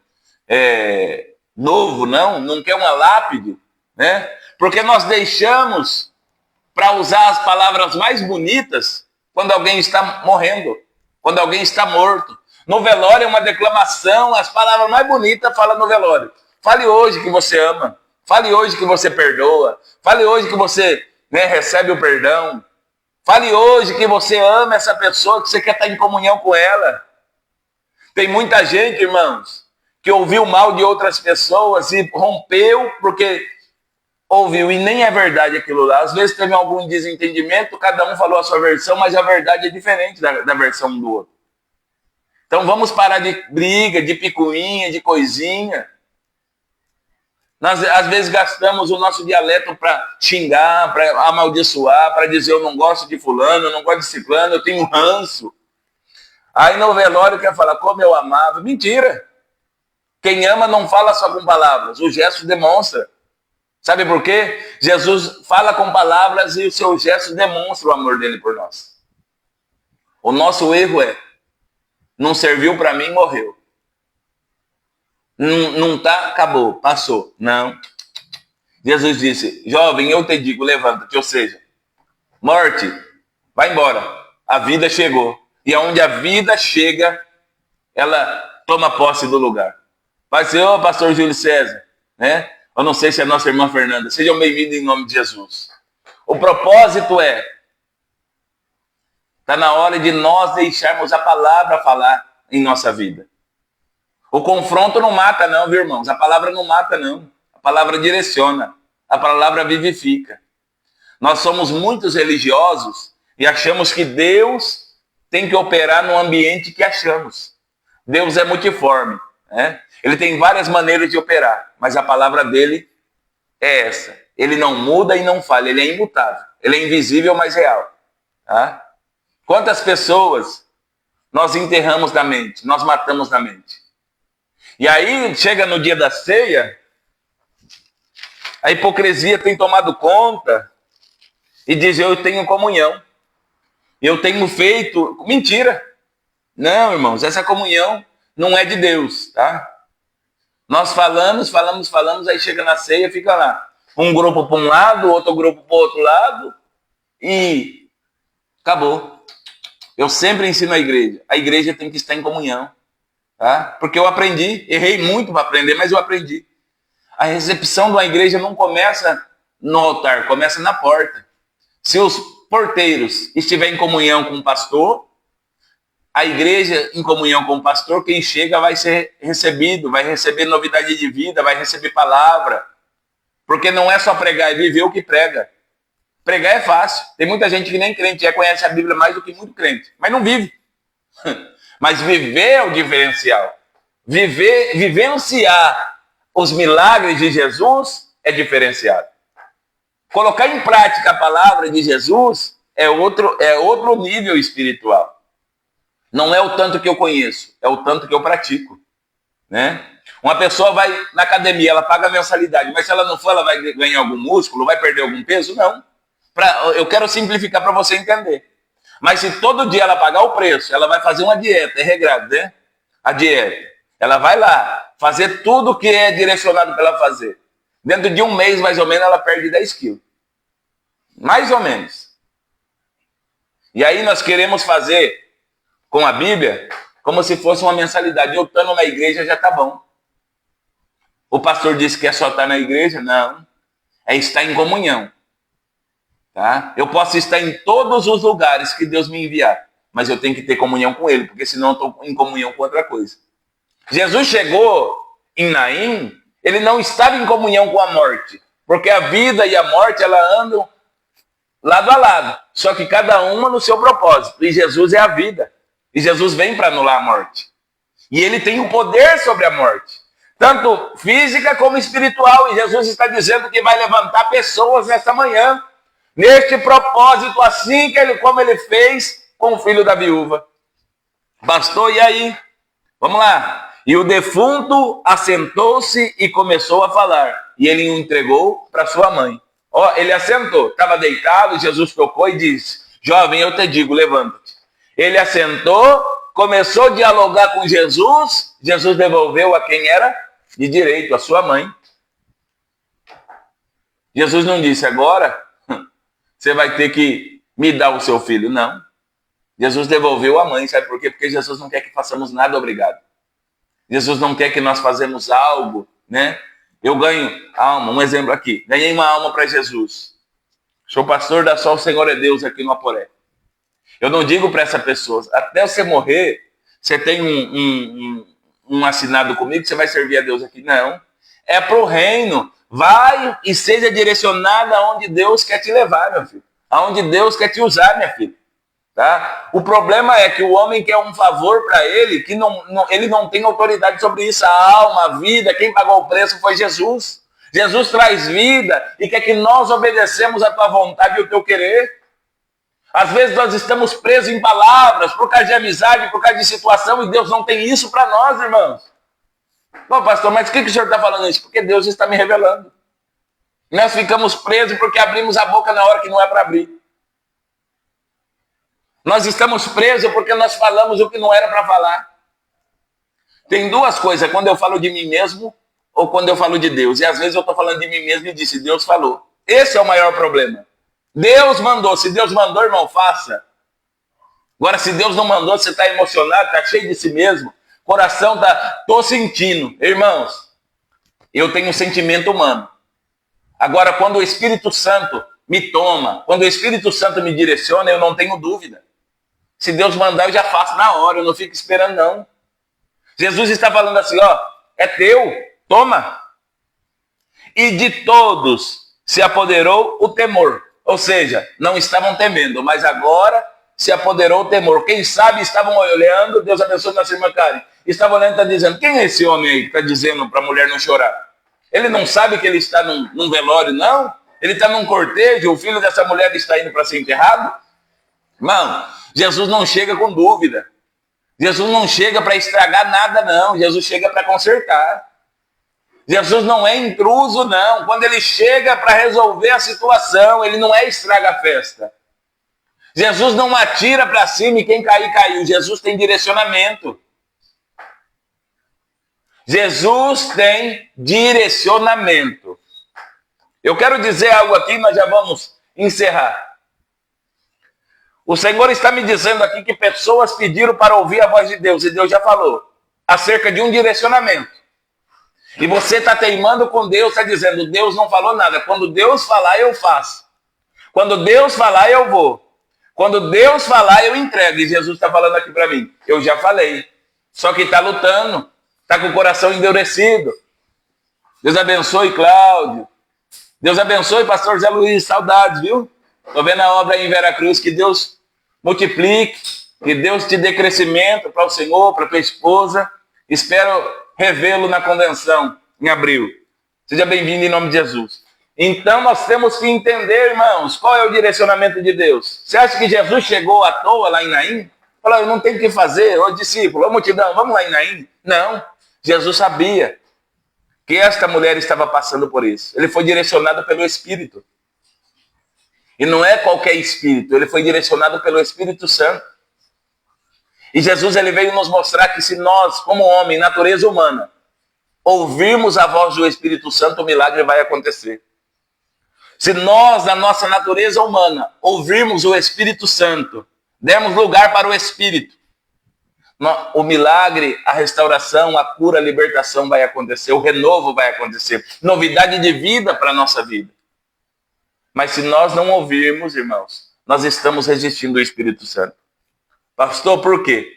novo, não quer uma lápide, né? Porque nós deixamos para usar as palavras mais bonitas quando alguém está morrendo, quando alguém está morto. No velório é uma declamação, as palavras mais bonitas falam no velório. Fale hoje que você ama, fale hoje que você perdoa, fale hoje que você recebe o perdão, fale hoje que você ama essa pessoa, que você quer estar em comunhão com ela. Tem muita gente, irmãos, que ouviu mal de outras pessoas e rompeu porque ouviu, e nem é verdade aquilo lá. Às vezes teve algum desentendimento, cada um falou a sua versão, mas a verdade é diferente da versão um do outro. Então vamos parar de briga, de picuinha, de coisinha. Nós, às vezes, gastamos o nosso dialeto para xingar, para amaldiçoar, para dizer: eu não gosto de fulano, eu não gosto de ciclano, eu tenho ranço. Aí no velório quer falar: como eu amava. Mentira! Quem ama não fala só com palavras, o gesto demonstra. Sabe por quê? Jesus fala com palavras e o seu gesto demonstra o amor dele por nós. O nosso erro não serviu para mim, morreu. Não tá, acabou, passou. Não. Jesus disse: jovem, eu te digo, levanta-te. Ou seja, morte, vai embora. A vida chegou. E aonde a vida chega, ela toma posse do lugar. Vai ser: ô pastor Júlio César, né? Eu não sei se é a nossa irmã Fernanda. Sejam bem-vindos em nome de Jesus. O propósito está na hora de nós deixarmos a palavra falar em nossa vida. O confronto não mata não, viu, irmãos? A palavra não mata não. A palavra direciona. A palavra vivifica. Nós somos muitos religiosos e achamos que Deus tem que operar no ambiente que achamos. Deus é multiforme, né? Ele tem várias maneiras de operar, mas a palavra dele é essa. Ele não muda e não falha, ele é imutável. Ele é invisível, mas real. Tá? Quantas pessoas nós enterramos na mente, nós matamos na mente? E aí, chega no dia da ceia, a hipocrisia tem tomado conta e diz, eu tenho comunhão. Eu tenho feito... Mentira! Não, irmãos, essa comunhão não é de Deus, tá? Nós falamos, aí chega na ceia, fica lá. Um grupo para um lado, outro grupo para o outro lado e acabou. Eu sempre ensino a igreja tem que estar em comunhão, tá? Porque eu aprendi, errei muito para aprender, mas eu aprendi. A recepção de uma igreja não começa no altar, começa na porta. Se os porteiros estiverem em comunhão com o pastor, a igreja em comunhão com o pastor, quem chega vai ser recebido, vai receber novidade de vida, vai receber palavra. Porque não é só pregar, é viver o que prega. Pregar é fácil. Tem muita gente que nem crente é, conhece a Bíblia mais do que muito crente, mas não vive. Mas viver é o diferencial. Vivenciar os milagres de Jesus é diferenciado. Colocar em prática a palavra de Jesus é outro nível espiritual. Não é o tanto que eu conheço, é o tanto que eu pratico, né? Uma pessoa vai na academia, ela paga a mensalidade, mas se ela não for, ela vai ganhar algum músculo, vai perder algum peso? Não. Eu quero simplificar para você entender. Mas se todo dia ela pagar o preço, ela vai fazer uma dieta, é regrado, né? A dieta. Ela vai lá fazer tudo o que é direcionado para ela fazer. Dentro de um mês, mais ou menos, ela perde 10 quilos. Mais ou menos. E aí nós queremos fazer com a Bíblia como se fosse uma mensalidade. Eu estando na igreja já está bom. O pastor disse que é só estar na igreja? Não. É estar em comunhão. Tá? Eu posso estar em todos os lugares que Deus me enviar, mas eu tenho que ter comunhão com Ele, porque senão eu estou em comunhão com outra coisa. Jesus chegou em Naim, ele não estava em comunhão com a morte, porque a vida e a morte, elas andam lado a lado, só que cada uma no seu propósito. E Jesus é a vida. E Jesus vem para anular a morte. E ele tem o poder sobre a morte, tanto física como espiritual. E Jesus está dizendo que vai levantar pessoas nesta manhã, neste propósito, assim como ele fez com o filho da viúva. Pastor, e aí? Vamos lá. E o defunto assentou-se e começou a falar. E ele o entregou para sua mãe. Ó, ele assentou, estava deitado, Jesus tocou e disse, jovem, eu te digo, levanta-te. Ele assentou, começou a dialogar com Jesus, Jesus devolveu a quem era de direito, a sua mãe. Jesus não disse, agora você vai ter que me dar o seu filho, não. Jesus devolveu a mãe, sabe por quê? Porque Jesus não quer que façamos nada obrigado. Jesus não quer que nós façamos algo, né? Eu ganho alma, um exemplo aqui. Ganhei uma alma para Jesus. Sou pastor da Só o Senhor é Deus aqui no Aporé. Eu não digo para essa pessoa, até você morrer, você tem um assinado comigo que você vai servir a Deus aqui. Não. É para o reino. Vai e seja direcionado aonde Deus quer te levar, meu filho. Aonde Deus quer te usar, minha filha. Tá? O problema é que o homem quer um favor para ele, que ele não tem autoridade sobre isso. A alma, a vida, quem pagou o preço foi Jesus. Jesus traz vida e quer que nós obedecemos a tua vontade e o teu querer. Às vezes nós estamos presos em palavras, por causa de amizade, por causa de situação, e Deus não tem isso para nós, irmãos. Bom, pastor, mas por que o senhor está falando isso? Porque Deus está me revelando. Nós ficamos presos porque abrimos a boca na hora que não é para abrir. Nós estamos presos porque nós falamos o que não era para falar. Tem duas coisas, quando eu falo de mim mesmo ou quando eu falo de Deus. E às vezes eu estou falando de mim mesmo e disse, Deus falou. Esse é o maior problema. Deus mandou. Se Deus mandou, irmão, faça. Agora, se Deus não mandou, você está emocionado, está cheio de si mesmo. Coração está, estou sentindo. Irmãos, eu tenho um sentimento humano. Agora, quando o Espírito Santo me toma, quando o Espírito Santo me direciona, eu não tenho dúvida. Se Deus mandar, eu já faço na hora, eu não fico esperando, não. Jesus está falando assim, ó, é teu, toma. E de todos se apoderou o temor. Ou seja, não estavam temendo, mas agora se apoderou o temor. Quem sabe estavam olhando, Deus abençoe nossa irmã Karen, estavam olhando e está dizendo, quem é esse homem aí que está dizendo para a mulher não chorar? Ele não sabe que ele está num velório, não? Ele está num cortejo, o filho dessa mulher está indo para ser enterrado? Irmão, Jesus não chega com dúvida. Jesus não chega para estragar nada, não. Jesus chega para consertar. Jesus não é intruso, não. Quando ele chega para resolver a situação, ele não é estraga-festa. Jesus não atira para cima e quem cair, caiu. Jesus tem direcionamento. Jesus tem direcionamento. Eu quero dizer algo aqui, nós já vamos encerrar. O Senhor está me dizendo aqui que pessoas pediram para ouvir a voz de Deus, e Deus já falou, acerca de um direcionamento. E você está teimando com Deus, está dizendo, Deus não falou nada. Quando Deus falar, eu faço. Quando Deus falar, eu vou. Quando Deus falar, eu entrego. E Jesus está falando aqui para mim, eu já falei. Só que está lutando, está com o coração endurecido. Deus abençoe, Cláudio. Deus abençoe, pastor Zé Luiz, saudades, viu? Estou vendo a obra aí em Veracruz, que Deus multiplique, que Deus te dê crescimento para o Senhor, para a tua esposa. Espero revê-lo na convenção, em abril. Seja bem-vindo em nome de Jesus. Então nós temos que entender, irmãos, qual é o direcionamento de Deus. Você acha que Jesus chegou à toa lá em Naim? Falou, eu não tenho o que fazer, ô discípulo, ô multidão, vamos lá em Naim? Não, Jesus sabia que esta mulher estava passando por isso. Ele foi direcionado pelo Espírito. E não é qualquer Espírito, ele foi direcionado pelo Espírito Santo. E Jesus ele veio nos mostrar que se nós, como homem, natureza humana, ouvirmos a voz do Espírito Santo, o milagre vai acontecer. Se nós, na nossa natureza humana, ouvirmos o Espírito Santo, dermos lugar para o Espírito, o milagre, a restauração, a cura, a libertação vai acontecer, o renovo vai acontecer, novidade de vida para a nossa vida. Mas se nós não ouvirmos, irmãos, nós estamos resistindo ao Espírito Santo. Pastor, por quê?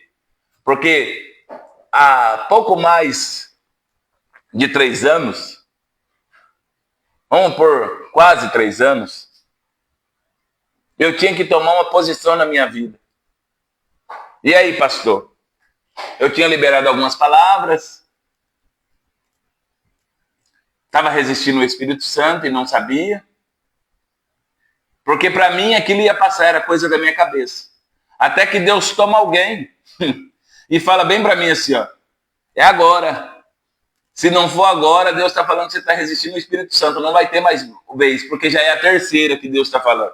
Porque há pouco mais de 3 anos, vamos por quase 3 anos, eu tinha que tomar uma posição na minha vida. E aí, pastor? Eu tinha liberado algumas palavras, estava resistindo ao Espírito Santo e não sabia, porque para mim aquilo ia passar, era coisa da minha cabeça. Até que Deus toma alguém e fala bem para mim assim, ó, é agora. Se não for agora, Deus está falando que você está resistindo ao Espírito Santo, não vai ter mais vez, porque já é a terceira que Deus está falando.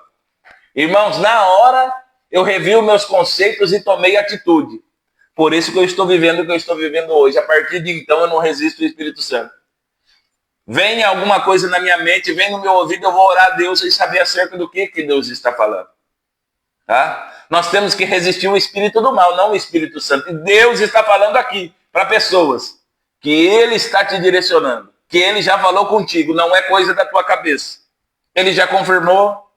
Irmãos, na hora eu revi os meus conceitos e tomei atitude. Por isso que eu estou vivendo o que eu estou vivendo hoje. A partir de então eu não resisto ao Espírito Santo. Vem alguma coisa na minha mente, vem no meu ouvido, eu vou orar a Deus e saber acerca do que Deus está falando. Tá? Nós temos que resistir ao espírito do mal, não o Espírito Santo. E Deus está falando aqui para pessoas que Ele está te direcionando, que Ele já falou contigo, não é coisa da tua cabeça. Ele já confirmou,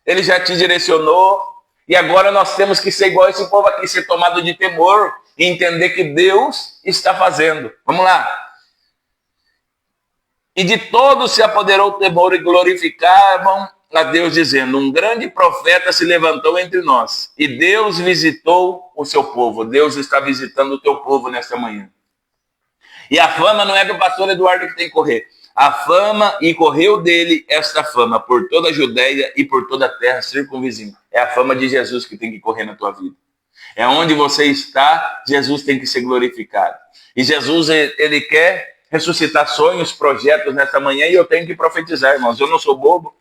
Ele já te direcionou, e agora nós temos que ser igual esse povo aqui, ser tomado de temor e entender que Deus está fazendo. Vamos lá. E de todos se apoderou o temor e glorificavam a Deus dizendo, um grande profeta se levantou entre nós e Deus visitou o seu povo. Deus está visitando o teu povo nesta manhã. E a fama não é do pastor Eduardo que tem que correr. A fama, e correu dele esta fama por toda a Judéia e por toda a terra circunvizinha. É a fama de Jesus que tem que correr na tua vida. É onde você está, Jesus tem que ser glorificado. E Jesus, ele quer ressuscitar sonhos, projetos nesta manhã, e eu tenho que profetizar, irmãos. Eu não sou bobo,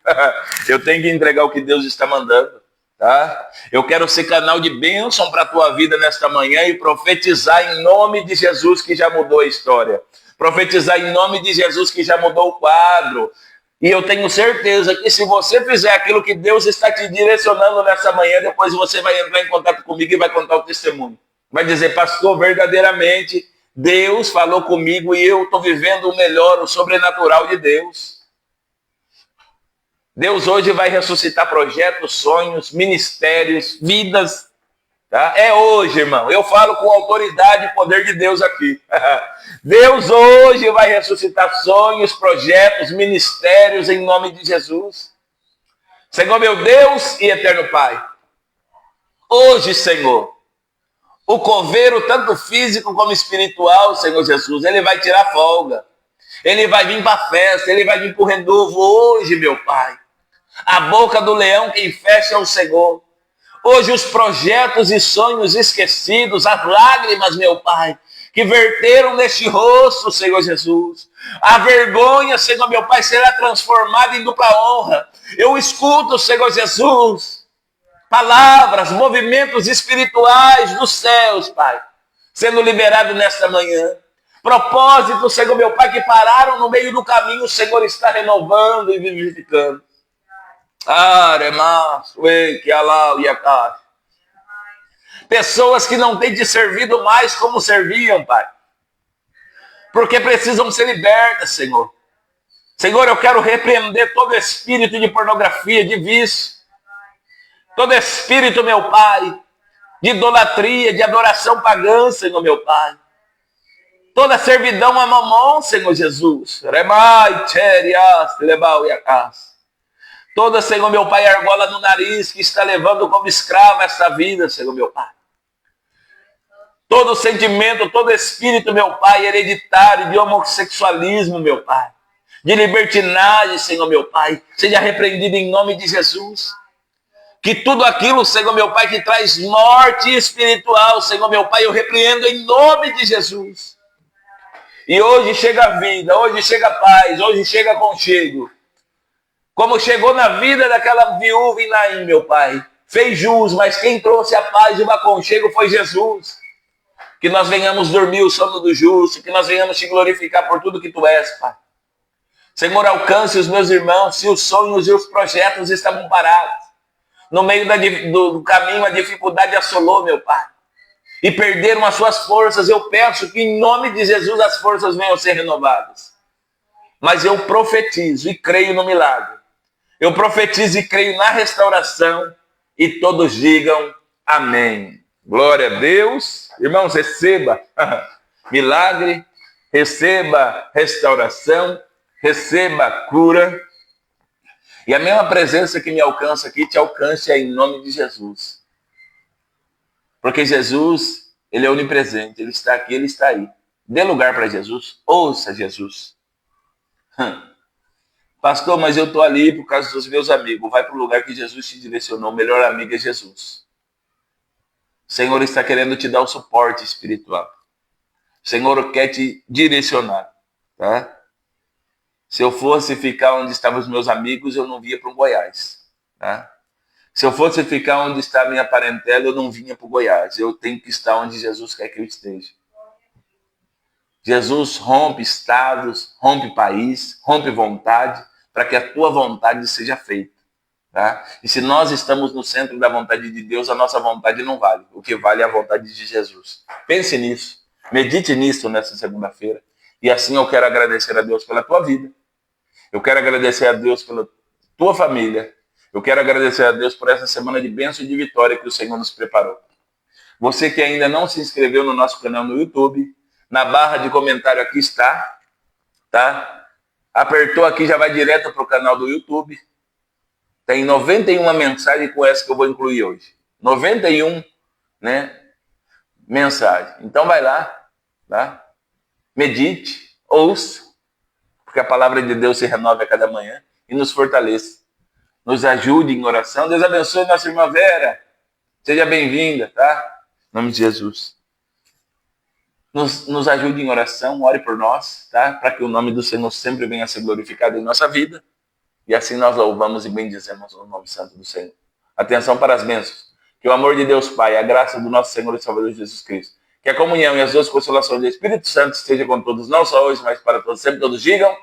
eu tenho que entregar o que Deus está mandando. Tá? Eu quero ser canal de bênção para a tua vida nesta manhã e profetizar em nome de Jesus que já mudou a história. Profetizar em nome de Jesus que já mudou o quadro. E eu tenho certeza que se você fizer aquilo que Deus está te direcionando nessa manhã, depois você vai entrar em contato comigo e vai contar o testemunho. Vai dizer, pastor, verdadeiramente Deus falou comigo e eu estou vivendo o melhor, o sobrenatural de Deus. Deus hoje vai ressuscitar projetos, sonhos, ministérios, vidas. Tá? É hoje, irmão. Eu falo com autoridade e poder de Deus aqui. Deus hoje vai ressuscitar sonhos, projetos, ministérios em nome de Jesus. Senhor, meu Deus e eterno Pai. Hoje, Senhor, o coveiro, tanto físico como espiritual, Senhor Jesus, ele vai tirar folga. Ele vai vir para a festa, ele vai vir para o renovo hoje, meu Pai. A boca do leão quem fecha é o Senhor. Hoje os projetos e sonhos esquecidos, as lágrimas, meu Pai, que verteram neste rosto, Senhor Jesus. A vergonha, Senhor, meu Pai, será transformada em dupla honra. Eu escuto, Senhor Jesus, palavras, movimentos espirituais dos céus, Pai, sendo liberado nesta manhã. Propósito, Senhor, meu Pai, que pararam no meio do caminho, o Senhor está renovando e vivificando. Pessoas que não têm te servido mais como serviam, Pai. Porque precisam ser libertas, Senhor. Senhor, eu quero repreender todo espírito de pornografia, de vício. Todo espírito, meu Pai, de idolatria, de adoração pagã, Senhor, meu Pai. Toda servidão a mamon, Senhor Jesus. Toda, Senhor, meu Pai, argola no nariz que está levando como escravo essa vida, Senhor, meu Pai. Todo sentimento, todo espírito, meu Pai, hereditário de homossexualismo, meu Pai. De libertinagem, Senhor, meu Pai, seja repreendido em nome de Jesus. Que tudo aquilo, Senhor, meu Pai, que traz morte espiritual, Senhor, meu Pai, eu repreendo em nome de Jesus. E hoje chega a vida, hoje chega a paz, hoje chega aconchego. Como chegou na vida daquela viúva em Naim, meu Pai. Fez jus, mas quem trouxe a paz e o aconchego foi Jesus. Que nós venhamos dormir o sono do justo, que nós venhamos te glorificar por tudo que tu és, Pai. Senhor, alcance os meus irmãos, se os sonhos e os projetos estavam parados. No meio do caminho a dificuldade assolou, meu Pai. E perderam as suas forças. Eu peço que em nome de Jesus as forças venham a ser renovadas. Mas eu profetizo e creio no milagre. Eu profetizo e creio na restauração. E todos digam amém. Glória a Deus. Irmãos, receba milagre, receba restauração, receba cura. E a mesma presença que me alcança aqui, te alcance em nome de Jesus. Porque Jesus, ele é onipresente, ele está aqui, ele está aí. Dê lugar para Jesus, ouça Jesus. Pastor, mas eu estou ali por causa dos meus amigos. Vai para o lugar que Jesus te direcionou. O melhor amigo é Jesus. O Senhor está querendo te dar o suporte espiritual. O Senhor quer te direcionar. Tá? Se eu fosse ficar onde estavam os meus amigos, eu não vinha para o Goiás. Tá? Se eu fosse ficar onde está a minha parentela, eu não vinha para o Goiás. Eu tenho que estar onde Jesus quer que eu esteja. Jesus rompe estados, rompe país, rompe vontade, para que a tua vontade seja feita. Tá? E se nós estamos no centro da vontade de Deus, a nossa vontade não vale. O que vale é a vontade de Jesus. Pense nisso. Medite nisso nessa segunda-feira. E assim eu quero agradecer a Deus pela tua vida. Eu quero agradecer a Deus pela tua família. Eu quero agradecer a Deus por essa semana de bênção e de vitória que o Senhor nos preparou. Você que ainda não se inscreveu no nosso canal no YouTube, na barra de comentário aqui está, tá? Apertou aqui, já vai direto para o canal do YouTube. Tem 91 mensagens com essa que eu vou incluir hoje. 91, né? Mensagens. Então vai lá, tá? Medite, ouça, porque a palavra de Deus se renova a cada manhã e nos fortaleça. Nos ajude em oração. Deus abençoe nossa irmã Vera. Seja bem-vinda, tá? Em nome de Jesus. Nos ajude em oração, ore por nós, tá? Para que o nome do Senhor sempre venha a ser glorificado em nossa vida. E assim nós louvamos e bendizemos o nome santo do Senhor. Atenção para as bênçãos. Que o amor de Deus Pai, a graça do nosso Senhor e Salvador Jesus Cristo, que a comunhão e as duas consolações do Espírito Santo esteja com todos, não só hoje, mas para todos, sempre todos digam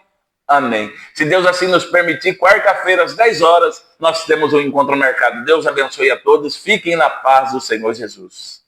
amém. Se Deus assim nos permitir, quarta-feira às 10 horas, nós temos um encontro marcado. Deus abençoe a todos. Fiquem na paz do Senhor Jesus.